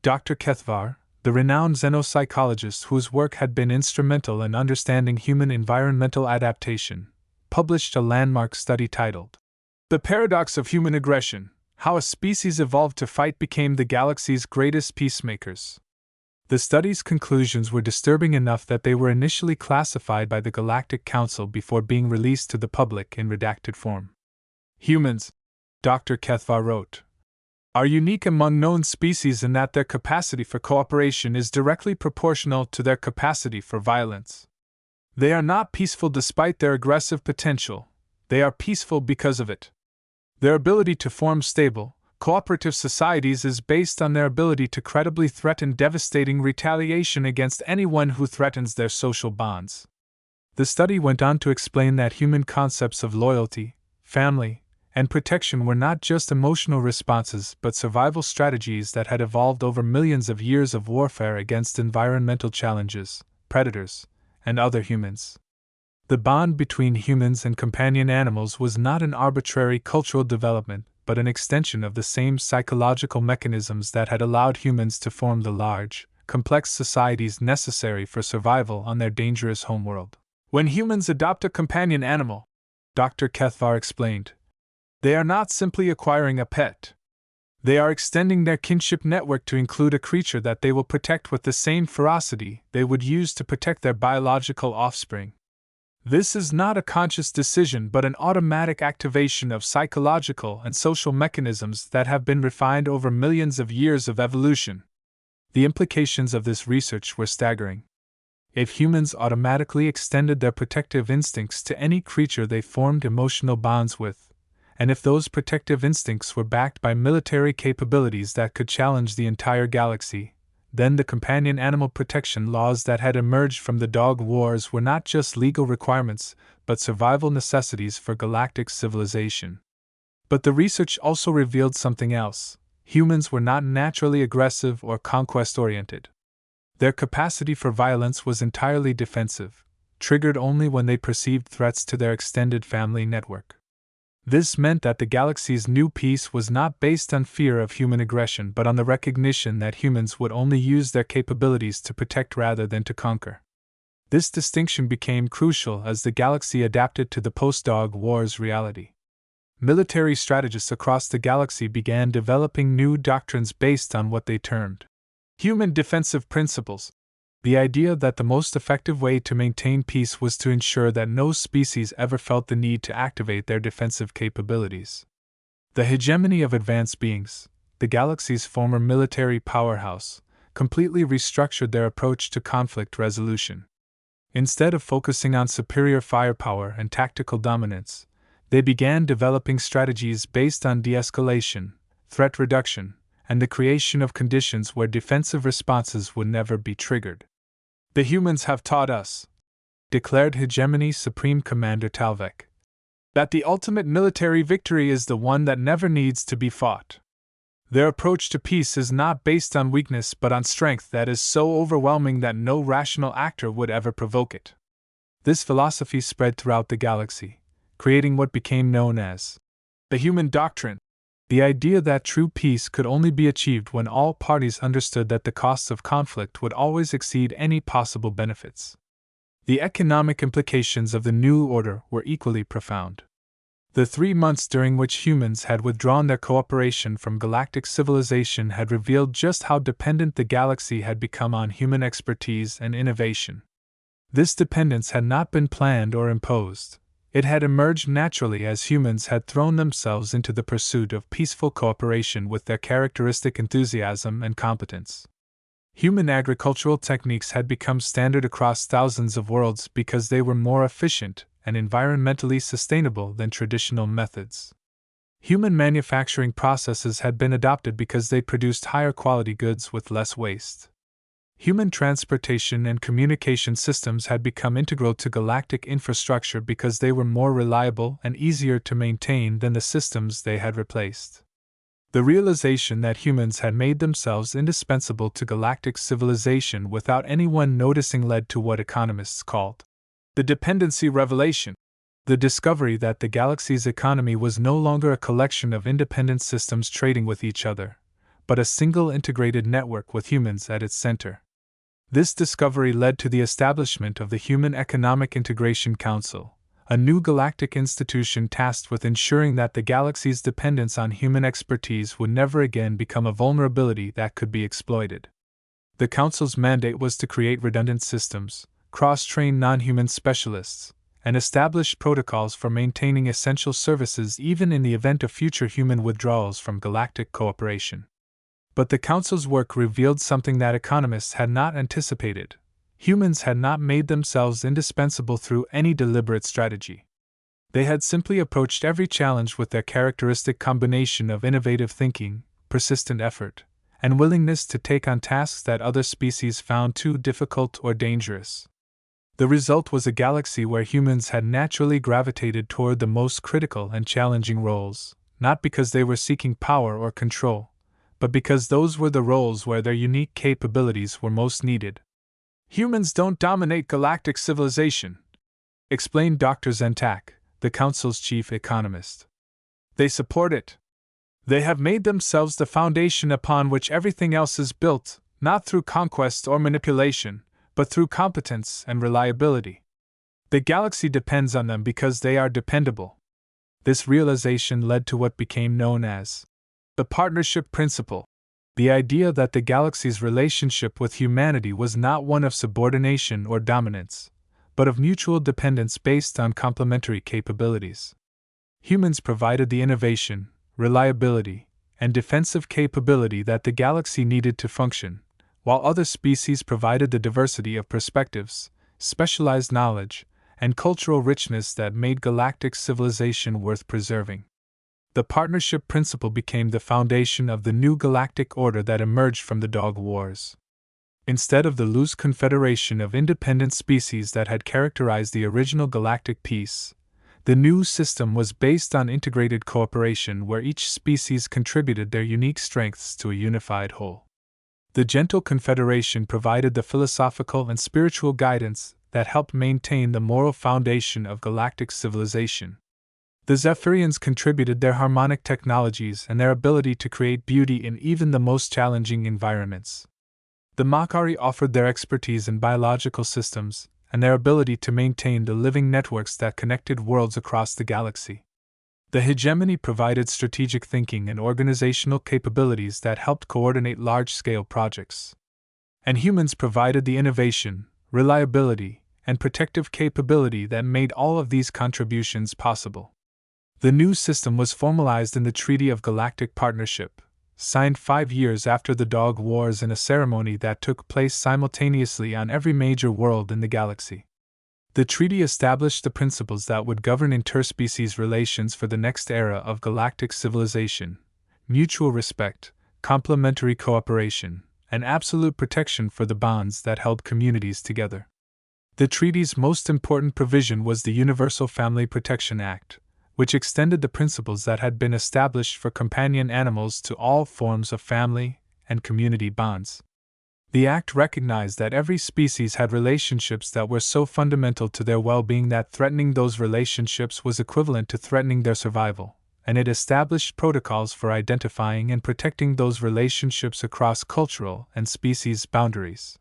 Dr. Kethvar, the renowned xenopsychologist whose work had been instrumental in understanding human environmental adaptation, published a landmark study titled The Paradox of Human Aggression: How a Species Evolved to Fight Became the Galaxy's Greatest Peacemakers. The study's conclusions were disturbing enough that they were initially classified by the Galactic Council before being released to the public in redacted form. Humans, Dr. Kethvar wrote, are unique among known species in that their capacity for cooperation is directly proportional to their capacity for violence. They are not peaceful despite their aggressive potential, They are peaceful because of it. Their ability to form stable, cooperative societies is based on their ability to credibly threaten devastating retaliation against anyone who threatens their social bonds. The study went on to explain that human concepts of loyalty, family, and protection were not just emotional responses but survival strategies that had evolved over millions of years of warfare against environmental challenges, predators, and other humans. The bond between humans and companion animals was not an arbitrary cultural development, but an extension of the same psychological mechanisms that had allowed humans to form the large, complex societies necessary for survival on their dangerous homeworld. When humans adopt a companion animal, Dr. Kethvar explained, they are not simply acquiring a pet. They are extending their kinship network to include a creature that they will protect with the same ferocity they would use to protect their biological offspring. This is not a conscious decision but an automatic activation of psychological and social mechanisms that have been refined over millions of years of evolution. The implications of this research were staggering. If humans automatically extended their protective instincts to any creature they formed emotional bonds with, and if those protective instincts were backed by military capabilities that could challenge the entire galaxy, then the companion animal protection laws that had emerged from the dog wars were not just legal requirements, but survival necessities for galactic civilization. But the research also revealed something else. Humans were not naturally aggressive or conquest-oriented. Their capacity for violence was entirely defensive, triggered only when they perceived threats to their extended family network. This meant that the galaxy's new peace was not based on fear of human aggression but on the recognition that humans would only use their capabilities to protect rather than to conquer. This distinction became crucial as the galaxy adapted to the post-Dog Wars reality. Military strategists across the galaxy began developing new doctrines based on what they termed human defensive principles. The idea that the most effective way to maintain peace was to ensure that no species ever felt the need to activate their defensive capabilities. The hegemony of advanced beings, the galaxy's former military powerhouse, completely restructured their approach to conflict resolution. Instead of focusing on superior firepower and tactical dominance, they began developing strategies based on de-escalation, threat reduction, and the creation of conditions where defensive responses would never be triggered. The humans have taught us, declared Hegemony Supreme Commander Talvek, that the ultimate military victory is the one that never needs to be fought. Their approach to peace is not based on weakness but on strength that is so overwhelming that no rational actor would ever provoke it. This philosophy spread throughout the galaxy, creating what became known as the human doctrine. The idea that true peace could only be achieved when all parties understood that the costs of conflict would always exceed any possible benefits. The economic implications of the new order were equally profound. The 3 months during which humans had withdrawn their cooperation from galactic civilization had revealed just how dependent the galaxy had become on human expertise and innovation. This dependence had not been planned or imposed. It had emerged naturally as humans had thrown themselves into the pursuit of peaceful cooperation with their characteristic enthusiasm and competence. Human agricultural techniques had become standard across thousands of worlds because they were more efficient and environmentally sustainable than traditional methods. Human manufacturing processes had been adopted because they produced higher quality goods with less waste. Human transportation and communication systems had become integral to galactic infrastructure because they were more reliable and easier to maintain than the systems they had replaced. The realization that humans had made themselves indispensable to galactic civilization without anyone noticing led to what economists called the dependency revelation. The discovery that the galaxy's economy was no longer a collection of independent systems trading with each other, but a single integrated network with humans at its center. This discovery led to the establishment of the Human Economic Integration Council, a new galactic institution tasked with ensuring that the galaxy's dependence on human expertise would never again become a vulnerability that could be exploited. The Council's mandate was to create redundant systems, cross-train non-human specialists, and establish protocols for maintaining essential services even in the event of future human withdrawals from galactic cooperation. But the Council's work revealed something that economists had not anticipated. Humans had not made themselves indispensable through any deliberate strategy. They had simply approached every challenge with their characteristic combination of innovative thinking, persistent effort, and willingness to take on tasks that other species found too difficult or dangerous. The result was a galaxy where humans had naturally gravitated toward the most critical and challenging roles, not because they were seeking power or control, but because those were the roles where their unique capabilities were most needed. Humans don't dominate galactic civilization, explained Dr. Zentak, the Council's chief economist. They support it. They have made themselves the foundation upon which everything else is built, not through conquest or manipulation, but through competence and reliability. The galaxy depends on them because they are dependable. This realization led to what became known as the partnership principle, the idea that the galaxy's relationship with humanity was not one of subordination or dominance, but of mutual dependence based on complementary capabilities. Humans provided the innovation, reliability, and defensive capability that the galaxy needed to function, while other species provided the diversity of perspectives, specialized knowledge, and cultural richness that made galactic civilization worth preserving. The partnership principle became the foundation of the new galactic order that emerged from the Dog Wars. Instead of the loose confederation of independent species that had characterized the original galactic peace, the new system was based on integrated cooperation where each species contributed their unique strengths to a unified whole. The gentle confederation provided the philosophical and spiritual guidance that helped maintain the moral foundation of galactic civilization. The Zephyrians contributed their harmonic technologies and their ability to create beauty in even the most challenging environments. The Makari offered their expertise in biological systems and their ability to maintain the living networks that connected worlds across the galaxy. The Hegemony provided strategic thinking and organizational capabilities that helped coordinate large-scale projects. And humans provided the innovation, reliability, and protective capability that made all of these contributions possible. The new system was formalized in the Treaty of Galactic Partnership, signed 5 years after the Dog Wars in a ceremony that took place simultaneously on every major world in the galaxy. The treaty established the principles that would govern interspecies relations for the next era of galactic civilization: mutual respect, complementary cooperation, and absolute protection for the bonds that held communities together. The treaty's most important provision was the Universal Family Protection Act, which extended the principles that had been established for companion animals to all forms of family and community bonds. The Act recognized that every species had relationships that were so fundamental to their well-being that threatening those relationships was equivalent to threatening their survival, and it established protocols for identifying and protecting those relationships across cultural and species boundaries.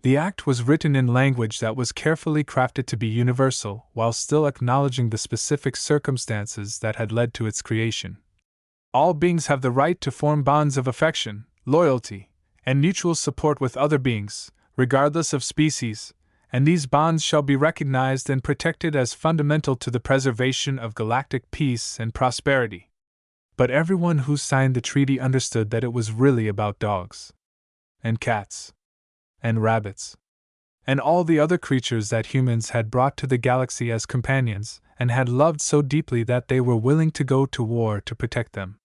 The Act was written in language that was carefully crafted to be universal while still acknowledging the specific circumstances that had led to its creation. All beings have the right to form bonds of affection, loyalty, and mutual support with other beings, regardless of species, and these bonds shall be recognized and protected as fundamental to the preservation of galactic peace and prosperity. But everyone who signed the treaty understood that it was really about dogs, and cats, and rabbits, and all the other creatures that humans had brought to the galaxy as companions and had loved so deeply that they were willing to go to war to protect them.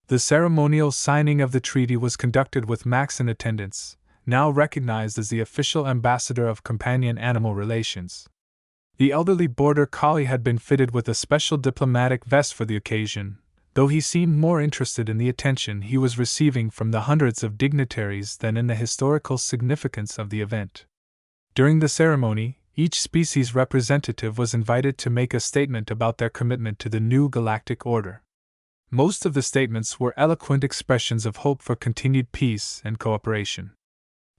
The ceremonial signing of the treaty was conducted with Max in attendance, now recognized as the official ambassador of companion animal relations. The elderly border collie had been fitted with a special diplomatic vest for the occasion, though he seemed more interested in the attention he was receiving from the hundreds of dignitaries than in the historical significance of the event. During the ceremony, each species representative was invited to make a statement about their commitment to the new galactic order. Most of the statements were eloquent expressions of hope for continued peace and cooperation.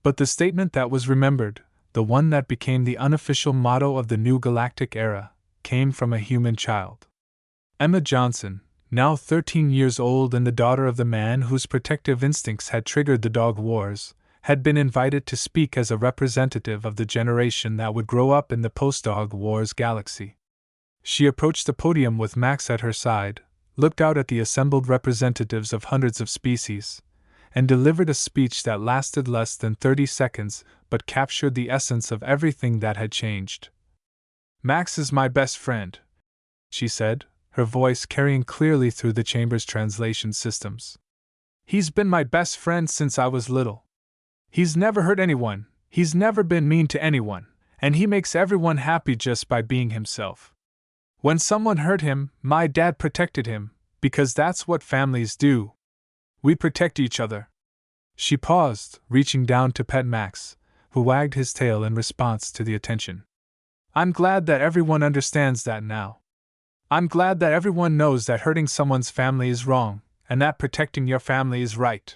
But the statement that was remembered, the one that became the unofficial motto of the new galactic era, came from a human child. Emma Johnson, now 13 years old and the daughter of the man whose protective instincts had triggered the Dog Wars, had been invited to speak as a representative of the generation that would grow up in the post-Dog Wars galaxy. She approached the podium with Max at her side, looked out at the assembled representatives of hundreds of species, and delivered a speech that lasted less than 30 seconds but captured the essence of everything that had changed. "Max is my best friend," she said, her voice carrying clearly through the chamber's translation systems. He's been my best friend since I was little. He's never hurt anyone, he's never been mean to anyone, and he makes everyone happy just by being himself. When someone hurt him, my dad protected him, because that's what families do. We protect each other. She paused, reaching down to pet Max, who wagged his tail in response to the attention. I'm glad that everyone understands that now. I'm glad that everyone knows that hurting someone's family is wrong, and that protecting your family is right.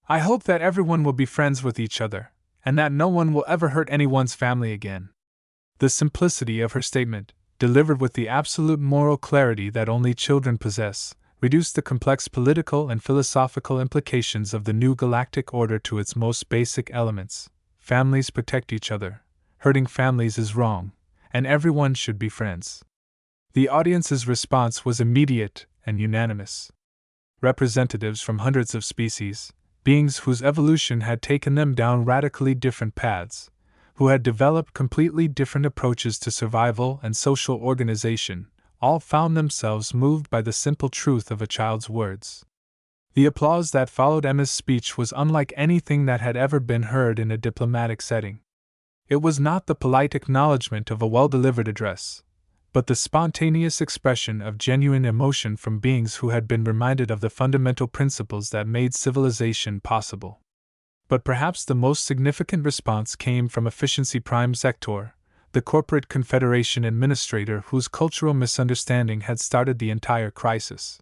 I hope that everyone will be friends with each other, and that no one will ever hurt anyone's family again. The simplicity of her statement, delivered with the absolute moral clarity that only children possess, reduced the complex political and philosophical implications of the new galactic order to its most basic elements. Families protect each other, hurting families is wrong, and everyone should be friends. The audience's response was immediate and unanimous. Representatives from hundreds of species, beings whose evolution had taken them down radically different paths, who had developed completely different approaches to survival and social organization, all found themselves moved by the simple truth of a child's words. The applause that followed Emma's speech was unlike anything that had ever been heard in a diplomatic setting. It was not the polite acknowledgement of a well-delivered address, but the spontaneous expression of genuine emotion from beings who had been reminded of the fundamental principles that made civilization possible. But perhaps the most significant response came from Efficiency Prime Sector, the corporate confederation administrator whose cultural misunderstanding had started the entire crisis.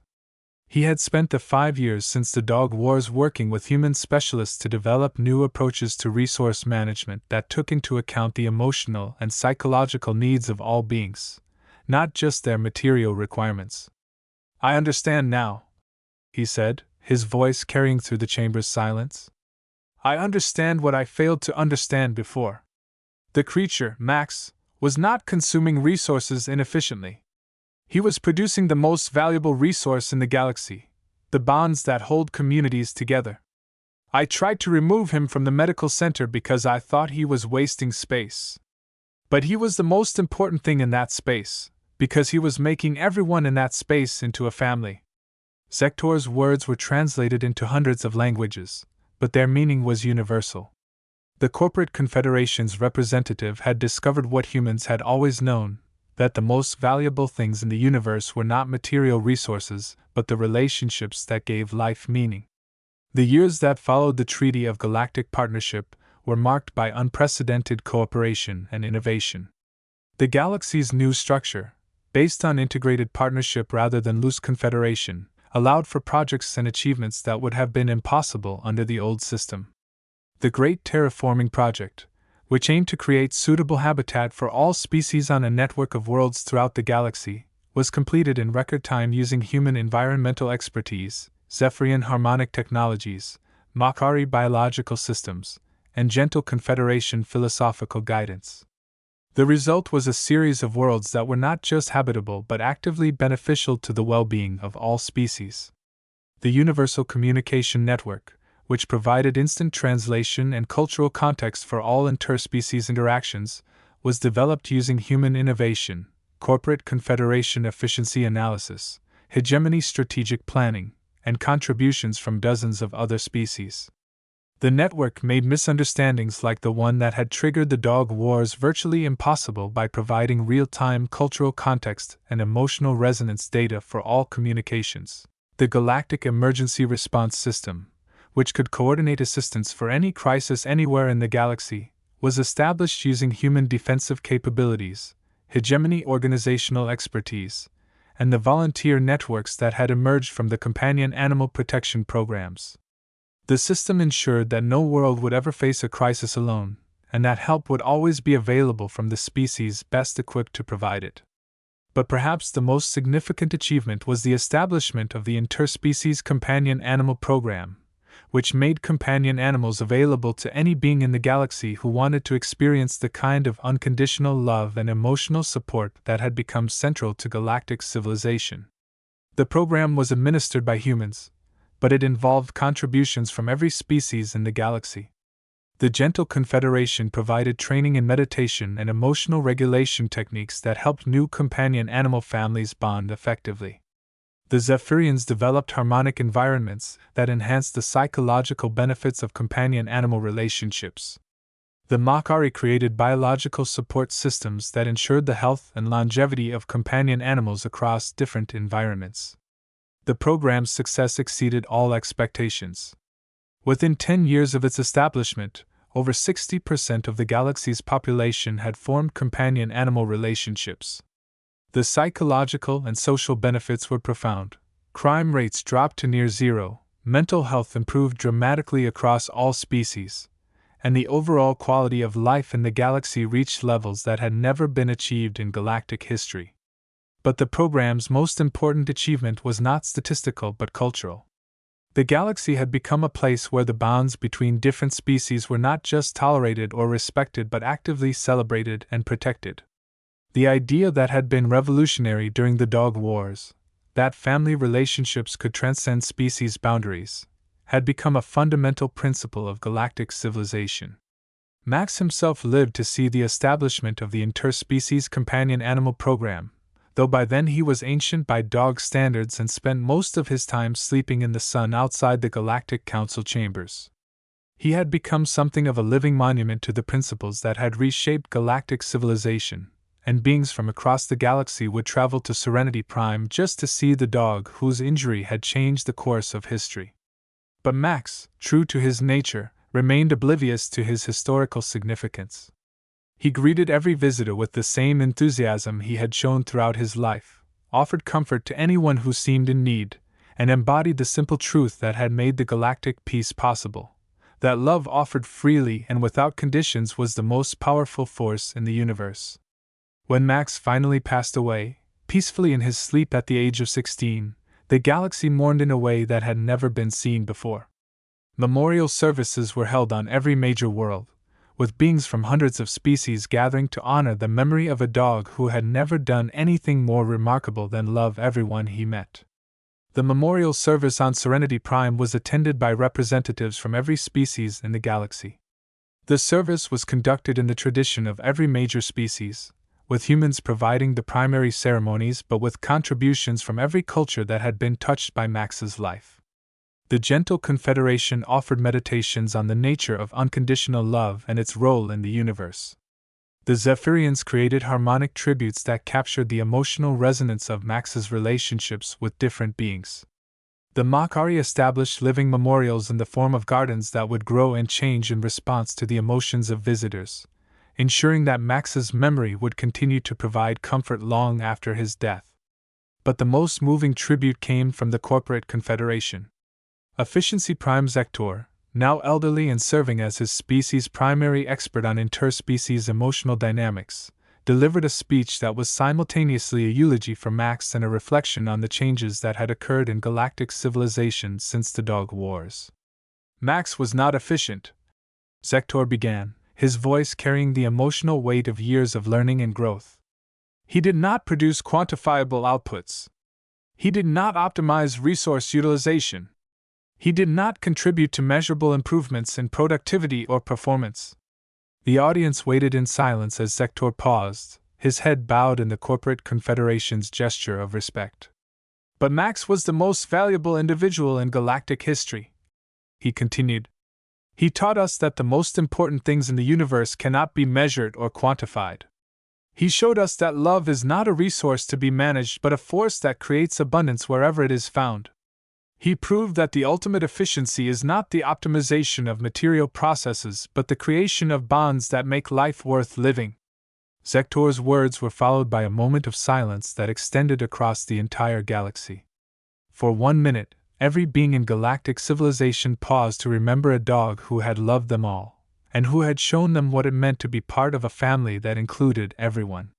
He had spent the 5 years since the Dog Wars working with human specialists to develop new approaches to resource management that took into account the emotional and psychological needs of all beings, not just their material requirements. I understand now, he said, his voice carrying through the chamber's silence. I understand what I failed to understand before. The creature, Max, was not consuming resources inefficiently. He was producing the most valuable resource in the galaxy, the bonds that hold communities together. I tried to remove him from the medical center because I thought he was wasting space. But he was the most important thing in that space, because he was making everyone in that space into a family. Sector's words were translated into hundreds of languages, but their meaning was universal. The corporate confederation's representative had discovered what humans had always known, that the most valuable things in the universe were not material resources, but the relationships that gave life meaning. The years that followed the Treaty of Galactic Partnership were marked by unprecedented cooperation and innovation. The galaxy's new structure, based on integrated partnership rather than loose confederation, allowed for projects and achievements that would have been impossible under the old system. The Great Terraforming Project, which aimed to create suitable habitat for all species on a network of worlds throughout the galaxy, was completed in record time using human environmental expertise, Zephyrian harmonic technologies, Makari biological systems, and gentle Confederation philosophical guidance. The result was a series of worlds that were not just habitable but actively beneficial to the well-being of all species. The Universal Communication Network, which provided instant translation and cultural context for all interspecies interactions, was developed using human innovation, corporate confederation efficiency analysis, hegemony strategic planning, and contributions from dozens of other species. The network made misunderstandings like the one that had triggered the Dog Wars virtually impossible by providing real-time cultural context and emotional resonance data for all communications. The Galactic Emergency Response System, which could coordinate assistance for any crisis anywhere in the galaxy, was established using human defensive capabilities, hegemony organizational expertise, and the volunteer networks that had emerged from the companion animal protection programs. The system ensured that no world would ever face a crisis alone, and that help would always be available from the species best equipped to provide it. But perhaps the most significant achievement was the establishment of the Interspecies Companion Animal Program, which made companion animals available to any being in the galaxy who wanted to experience the kind of unconditional love and emotional support that had become central to galactic civilization. The program was administered by humans, but it involved contributions from every species in the galaxy. The Gentle Confederation provided training in meditation and emotional regulation techniques that helped new companion animal families bond effectively. The Zephyrians developed harmonic environments that enhanced the psychological benefits of companion animal relationships. The Makari created biological support systems that ensured the health and longevity of companion animals across different environments. The program's success exceeded all expectations. Within 10 years of its establishment, over 60% of the galaxy's population had formed companion animal relationships. The psychological and social benefits were profound. Crime rates dropped to near zero, mental health improved dramatically across all species, and the overall quality of life in the galaxy reached levels that had never been achieved in galactic history. But the program's most important achievement was not statistical but cultural. The galaxy had become a place where the bonds between different species were not just tolerated or respected but actively celebrated and protected. The idea that had been revolutionary during the Dog Wars, that family relationships could transcend species boundaries, had become a fundamental principle of galactic civilization. Max himself lived to see the establishment of the interspecies companion animal program, though by then he was ancient by dog standards and spent most of his time sleeping in the sun outside the Galactic Council chambers. He had become something of a living monument to the principles that had reshaped galactic civilization, and beings from across the galaxy would travel to Serenity Prime just to see the dog whose injury had changed the course of history. But Max, true to his nature, remained oblivious to his historical significance. He greeted every visitor with the same enthusiasm he had shown throughout his life, offered comfort to anyone who seemed in need, and embodied the simple truth that had made the galactic peace possible: that love offered freely and without conditions was the most powerful force in the universe. When Max finally passed away, peacefully in his sleep at the age of 16, the galaxy mourned in a way that had never been seen before. Memorial services were held on every major world, with beings from hundreds of species gathering to honor the memory of a dog who had never done anything more remarkable than love everyone he met. The memorial service on Serenity Prime was attended by representatives from every species in the galaxy. The service was conducted in the tradition of every major species, with humans providing the primary ceremonies but with contributions from every culture that had been touched by Max's life. The Gentle Confederation offered meditations on the nature of unconditional love and its role in the universe. The Zephyrians created harmonic tributes that captured the emotional resonance of Max's relationships with different beings. The Makari established living memorials in the form of gardens that would grow and change in response to the emotions of visitors, ensuring that Max's memory would continue to provide comfort long after his death. But the most moving tribute came from the Corporate Confederation. Efficiency Prime Zektor, now elderly and serving as his species' primary expert on interspecies emotional dynamics, delivered a speech that was simultaneously a eulogy for Max and a reflection on the changes that had occurred in galactic civilization since the Dog Wars. Max was not efficient, Zektor began, his voice carrying the emotional weight of years of learning and growth. He did not produce quantifiable outputs. He did not optimize resource utilization. He did not contribute to measurable improvements in productivity or performance. The audience waited in silence as Zektor paused, his head bowed in the Corporate Confederation's gesture of respect. But Max was the most valuable individual in galactic history, he continued. He taught us that the most important things in the universe cannot be measured or quantified. He showed us that love is not a resource to be managed but a force that creates abundance wherever it is found. He proved that the ultimate efficiency is not the optimization of material processes but the creation of bonds that make life worth living. Zektor's words were followed by a moment of silence that extended across the entire galaxy. For 1 minute, every being in galactic civilization paused to remember a dog who had loved them all, and who had shown them what it meant to be part of a family that included everyone.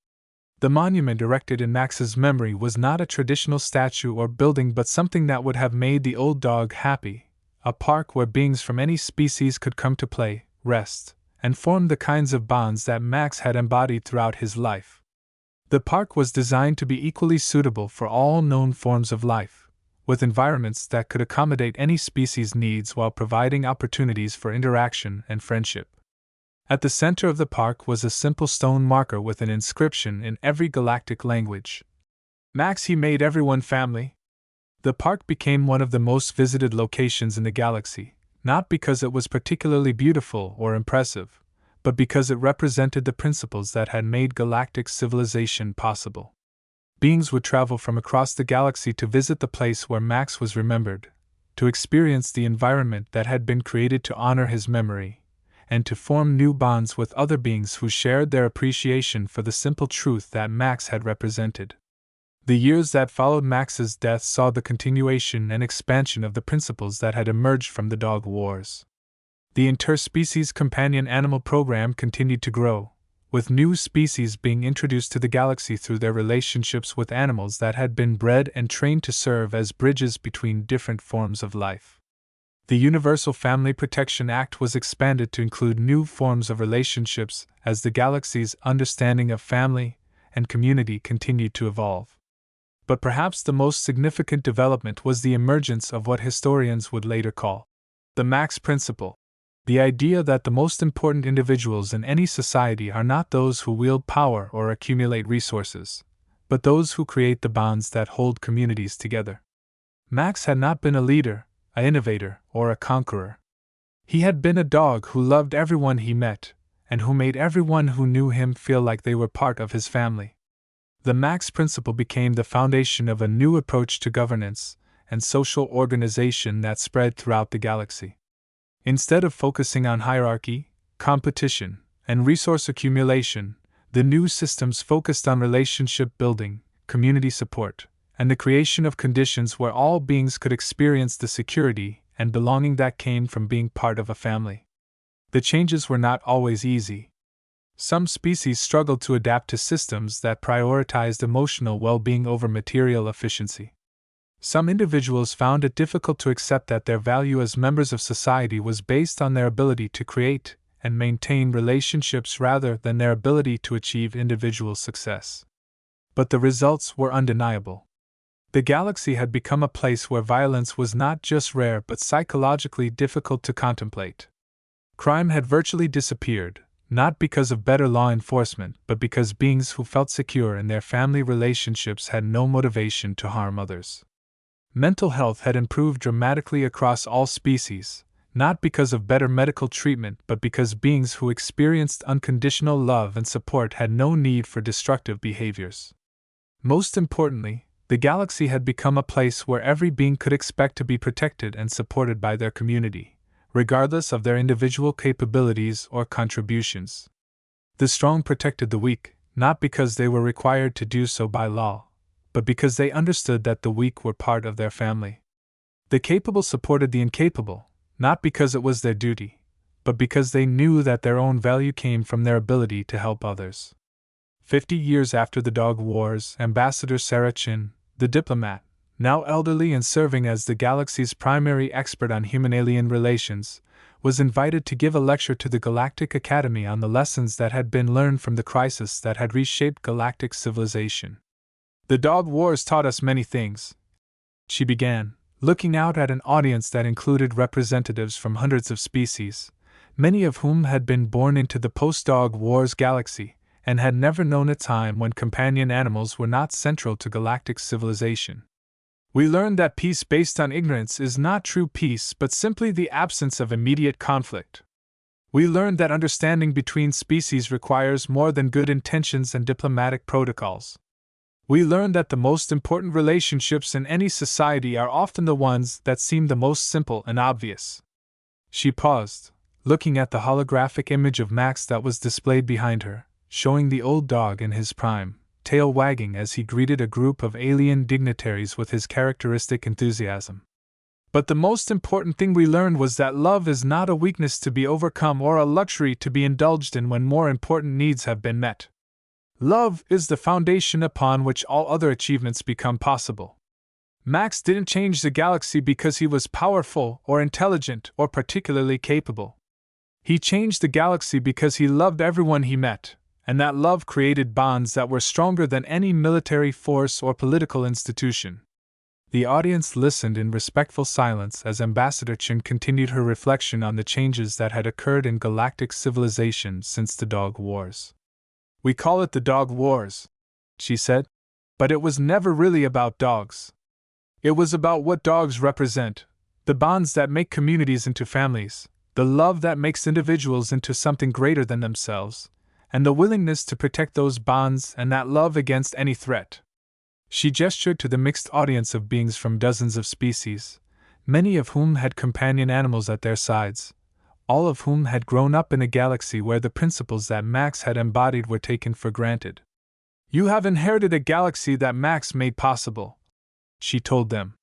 The monument erected in Max's memory was not a traditional statue or building but something that would have made the old dog happy, a park where beings from any species could come to play, rest, and form the kinds of bonds that Max had embodied throughout his life. The park was designed to be equally suitable for all known forms of life, with environments that could accommodate any species' needs while providing opportunities for interaction and friendship. At the center of the park was a simple stone marker with an inscription in every galactic language. Max, he made everyone family. The park became one of the most visited locations in the galaxy, not because it was particularly beautiful or impressive, but because it represented the principles that had made galactic civilization possible. Beings would travel from across the galaxy to visit the place where Max was remembered, to experience the environment that had been created to honor his memory, and to form new bonds with other beings who shared their appreciation for the simple truth that Max had represented. The years that followed Max's death saw the continuation and expansion of the principles that had emerged from the Dog Wars. The interspecies companion animal program continued to grow, with new species being introduced to the galaxy through their relationships with animals that had been bred and trained to serve as bridges between different forms of life. The Universal Family Protection Act was expanded to include new forms of relationships as the galaxy's understanding of family and community continued to evolve. But perhaps the most significant development was the emergence of what historians would later call the Max Principle. The idea that the most important individuals in any society are not those who wield power or accumulate resources, but those who create the bonds that hold communities together. Max had not been a leader, an innovator, or a conqueror. He had been a dog who loved everyone he met, and who made everyone who knew him feel like they were part of his family. The Max Principle became the foundation of a new approach to governance and social organization that spread throughout the galaxy. Instead of focusing on hierarchy, competition, and resource accumulation, the new systems focused on relationship building, community support, and the creation of conditions where all beings could experience the security and belonging that came from being part of a family. The changes were not always easy. Some species struggled to adapt to systems that prioritized emotional well-being over material efficiency. Some individuals found it difficult to accept that their value as members of society was based on their ability to create and maintain relationships rather than their ability to achieve individual success. But the results were undeniable. The galaxy had become a place where violence was not just rare but psychologically difficult to contemplate. Crime had virtually disappeared, not because of better law enforcement but because beings who felt secure in their family relationships had no motivation to harm others. Mental health had improved dramatically across all species, not because of better medical treatment but because beings who experienced unconditional love and support had no need for destructive behaviors. Most importantly, the galaxy had become a place where every being could expect to be protected and supported by their community, regardless of their individual capabilities or contributions. The strong protected the weak, not because they were required to do so by law, but because they understood that the weak were part of their family. The capable supported the incapable, not because it was their duty, but because they knew that their own value came from their ability to help others. 50 years after the Dog Wars, Ambassador Sarah Chin, the diplomat, now elderly and serving as the galaxy's primary expert on human-alien relations, was invited to give a lecture to the Galactic Academy on the lessons that had been learned from the crisis that had reshaped galactic civilization. "The Dog Wars taught us many things," she began, looking out at an audience that included representatives from hundreds of species, many of whom had been born into the post-Dog Wars galaxy and had never known a time when companion animals were not central to galactic civilization. "We learned that peace based on ignorance is not true peace but simply the absence of immediate conflict. We learned that understanding between species requires more than good intentions and diplomatic protocols. We learned that the most important relationships in any society are often the ones that seem the most simple and obvious." She paused, looking at the holographic image of Max that was displayed behind her, showing the old dog in his prime, tail wagging as he greeted a group of alien dignitaries with his characteristic enthusiasm. "But the most important thing we learned was that love is not a weakness to be overcome or a luxury to be indulged in when more important needs have been met. Love is the foundation upon which all other achievements become possible. Max didn't change the galaxy because he was powerful or intelligent or particularly capable. He changed the galaxy because he loved everyone he met, and that love created bonds that were stronger than any military force or political institution. The audience listened in respectful silence as Ambassador Chen continued her reflection on the changes that had occurred in galactic civilization since the Dog Wars. "We call it the Dog Wars," she said, "but it was never really about dogs. It was about what dogs represent, the bonds that make communities into families, the love that makes individuals into something greater than themselves, and the willingness to protect those bonds and that love against any threat." She gestured to the mixed audience of beings from dozens of species, many of whom had companion animals at their sides, all of whom had grown up in a galaxy where the principles that Max had embodied were taken for granted. "You have inherited a galaxy that Max made possible," she told them.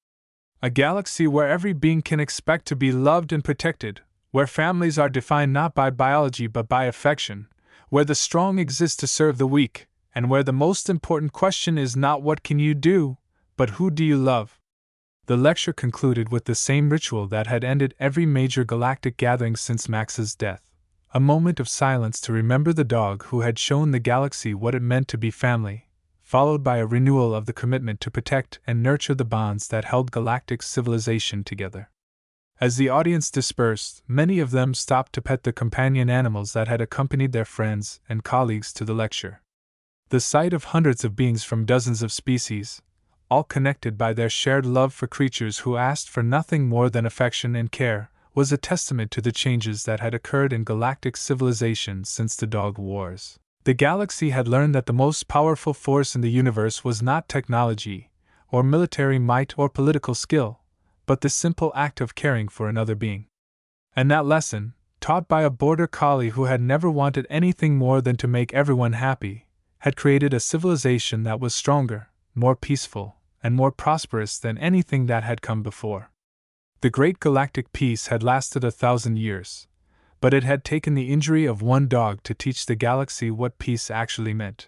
"A galaxy where every being can expect to be loved and protected, where families are defined not by biology but by affection, where the strong exist to serve the weak, and where the most important question is not what can you do, but who do you love." The lecture concluded with the same ritual that had ended every major galactic gathering since Max's death: a moment of silence to remember the dog who had shown the galaxy what it meant to be family, followed by a renewal of the commitment to protect and nurture the bonds that held galactic civilization together. As the audience dispersed, many of them stopped to pet the companion animals that had accompanied their friends and colleagues to the lecture. The sight of hundreds of beings from dozens of species, all connected by their shared love for creatures who asked for nothing more than affection and care, was a testament to the changes that had occurred in galactic civilization since the Dog Wars. The galaxy had learned that the most powerful force in the universe was not technology, or military might or political skill, but the simple act of caring for another being. And that lesson, taught by a border collie who had never wanted anything more than to make everyone happy, had created a civilization that was stronger, more peaceful, and more prosperous than anything that had come before. The great galactic peace had lasted 1,000 years, but it had taken the injury of one dog to teach the galaxy what peace actually meant.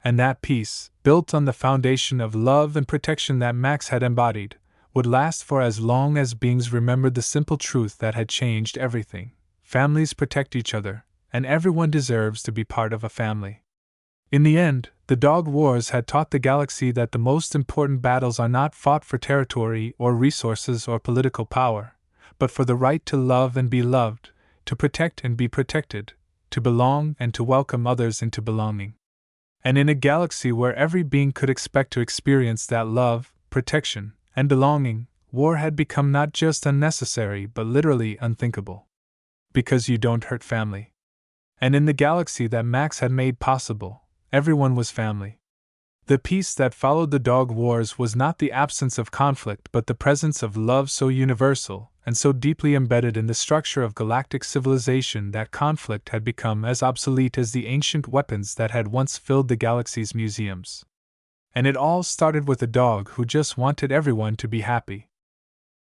And that peace, built on the foundation of love and protection that Max had embodied, would last for as long as beings remembered the simple truth that had changed everything: families protect each other, and everyone deserves to be part of a family. In the end, the Dog Wars had taught the galaxy that the most important battles are not fought for territory or resources or political power, but for the right to love and be loved, to protect and be protected, to belong and to welcome others into belonging. And in a galaxy where every being could expect to experience that love, protection, and belonging, war had become not just unnecessary but literally unthinkable. Because you don't hurt family. And in the galaxy that Max had made possible, everyone was family. The peace that followed the Dog Wars was not the absence of conflict but the presence of love so universal and so deeply embedded in the structure of galactic civilization that conflict had become as obsolete as the ancient weapons that had once filled the galaxy's museums. And it all started with a dog who just wanted everyone to be happy.